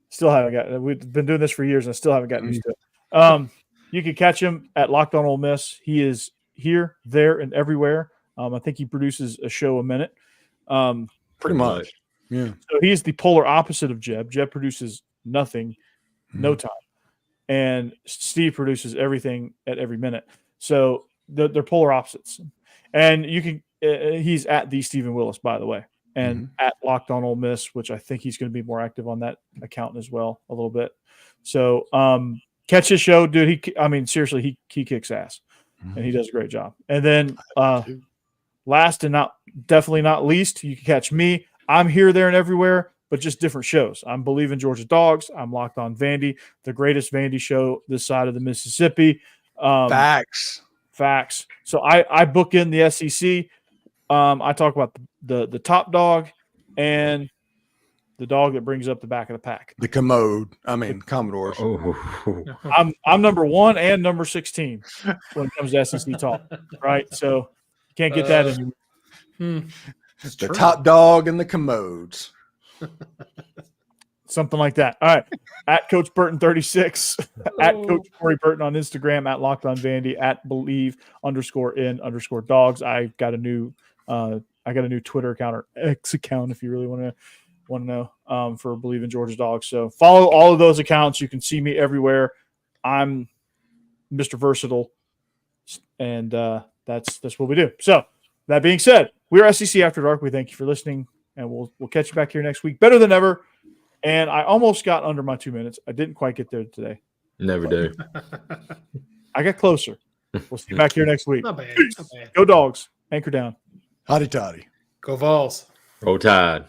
Still haven't got. We've been doing this for years, and I still haven't gotten used to it. You can catch him at Locked On Ole Miss. He is here, there, and everywhere. I think he produces a show a minute. Pretty much. Yeah. So he's the polar opposite of Jeb. Jeb produces nothing, no time. And Steve produces everything at every minute. So they're polar opposites. And you can he's at the Stephen Willis, by the way, and at Locked On Ole Miss, which I think he's going to be more active on that account as well a little bit. So catch his show, dude. Seriously, he kicks ass, and he does a great job. And then last and definitely not least, you can catch me. I'm here, there, and everywhere, but just different shows. I'm Bleav In Georgia Dawgs. I'm Locked On Vandy, the greatest Vandy show this side of the Mississippi. Facts. So I book in the SEC. I talk about the top dog and the dog that brings up the back of the pack. The Commodores. I'm number 1 and number 16 when it comes to SEC talk, right? So you can't get that anymore. The top dog and the commodes. Something like that. All right. At Coach Burton 36, at Coach Corey Burton on Instagram, at Locked On Vandy, at Bleav_in_Dogs. I got a new Twitter account or X account if you really want to know for Bleav In Georgia Dawgs. So follow all of those accounts. You can see me everywhere. I'm Mr. Versatile, and that's what we do. So that being said, we're SEC After Dark. We thank you for listening, and we'll catch you back here next week, better than ever. And I almost got under my 2 minutes. I didn't quite get there today. Never do. I got closer. We'll see you back here next week. Not bad. Not bad. Go Dogs. Anchor down. Hotty toddy. Go Vols. Roll Tide.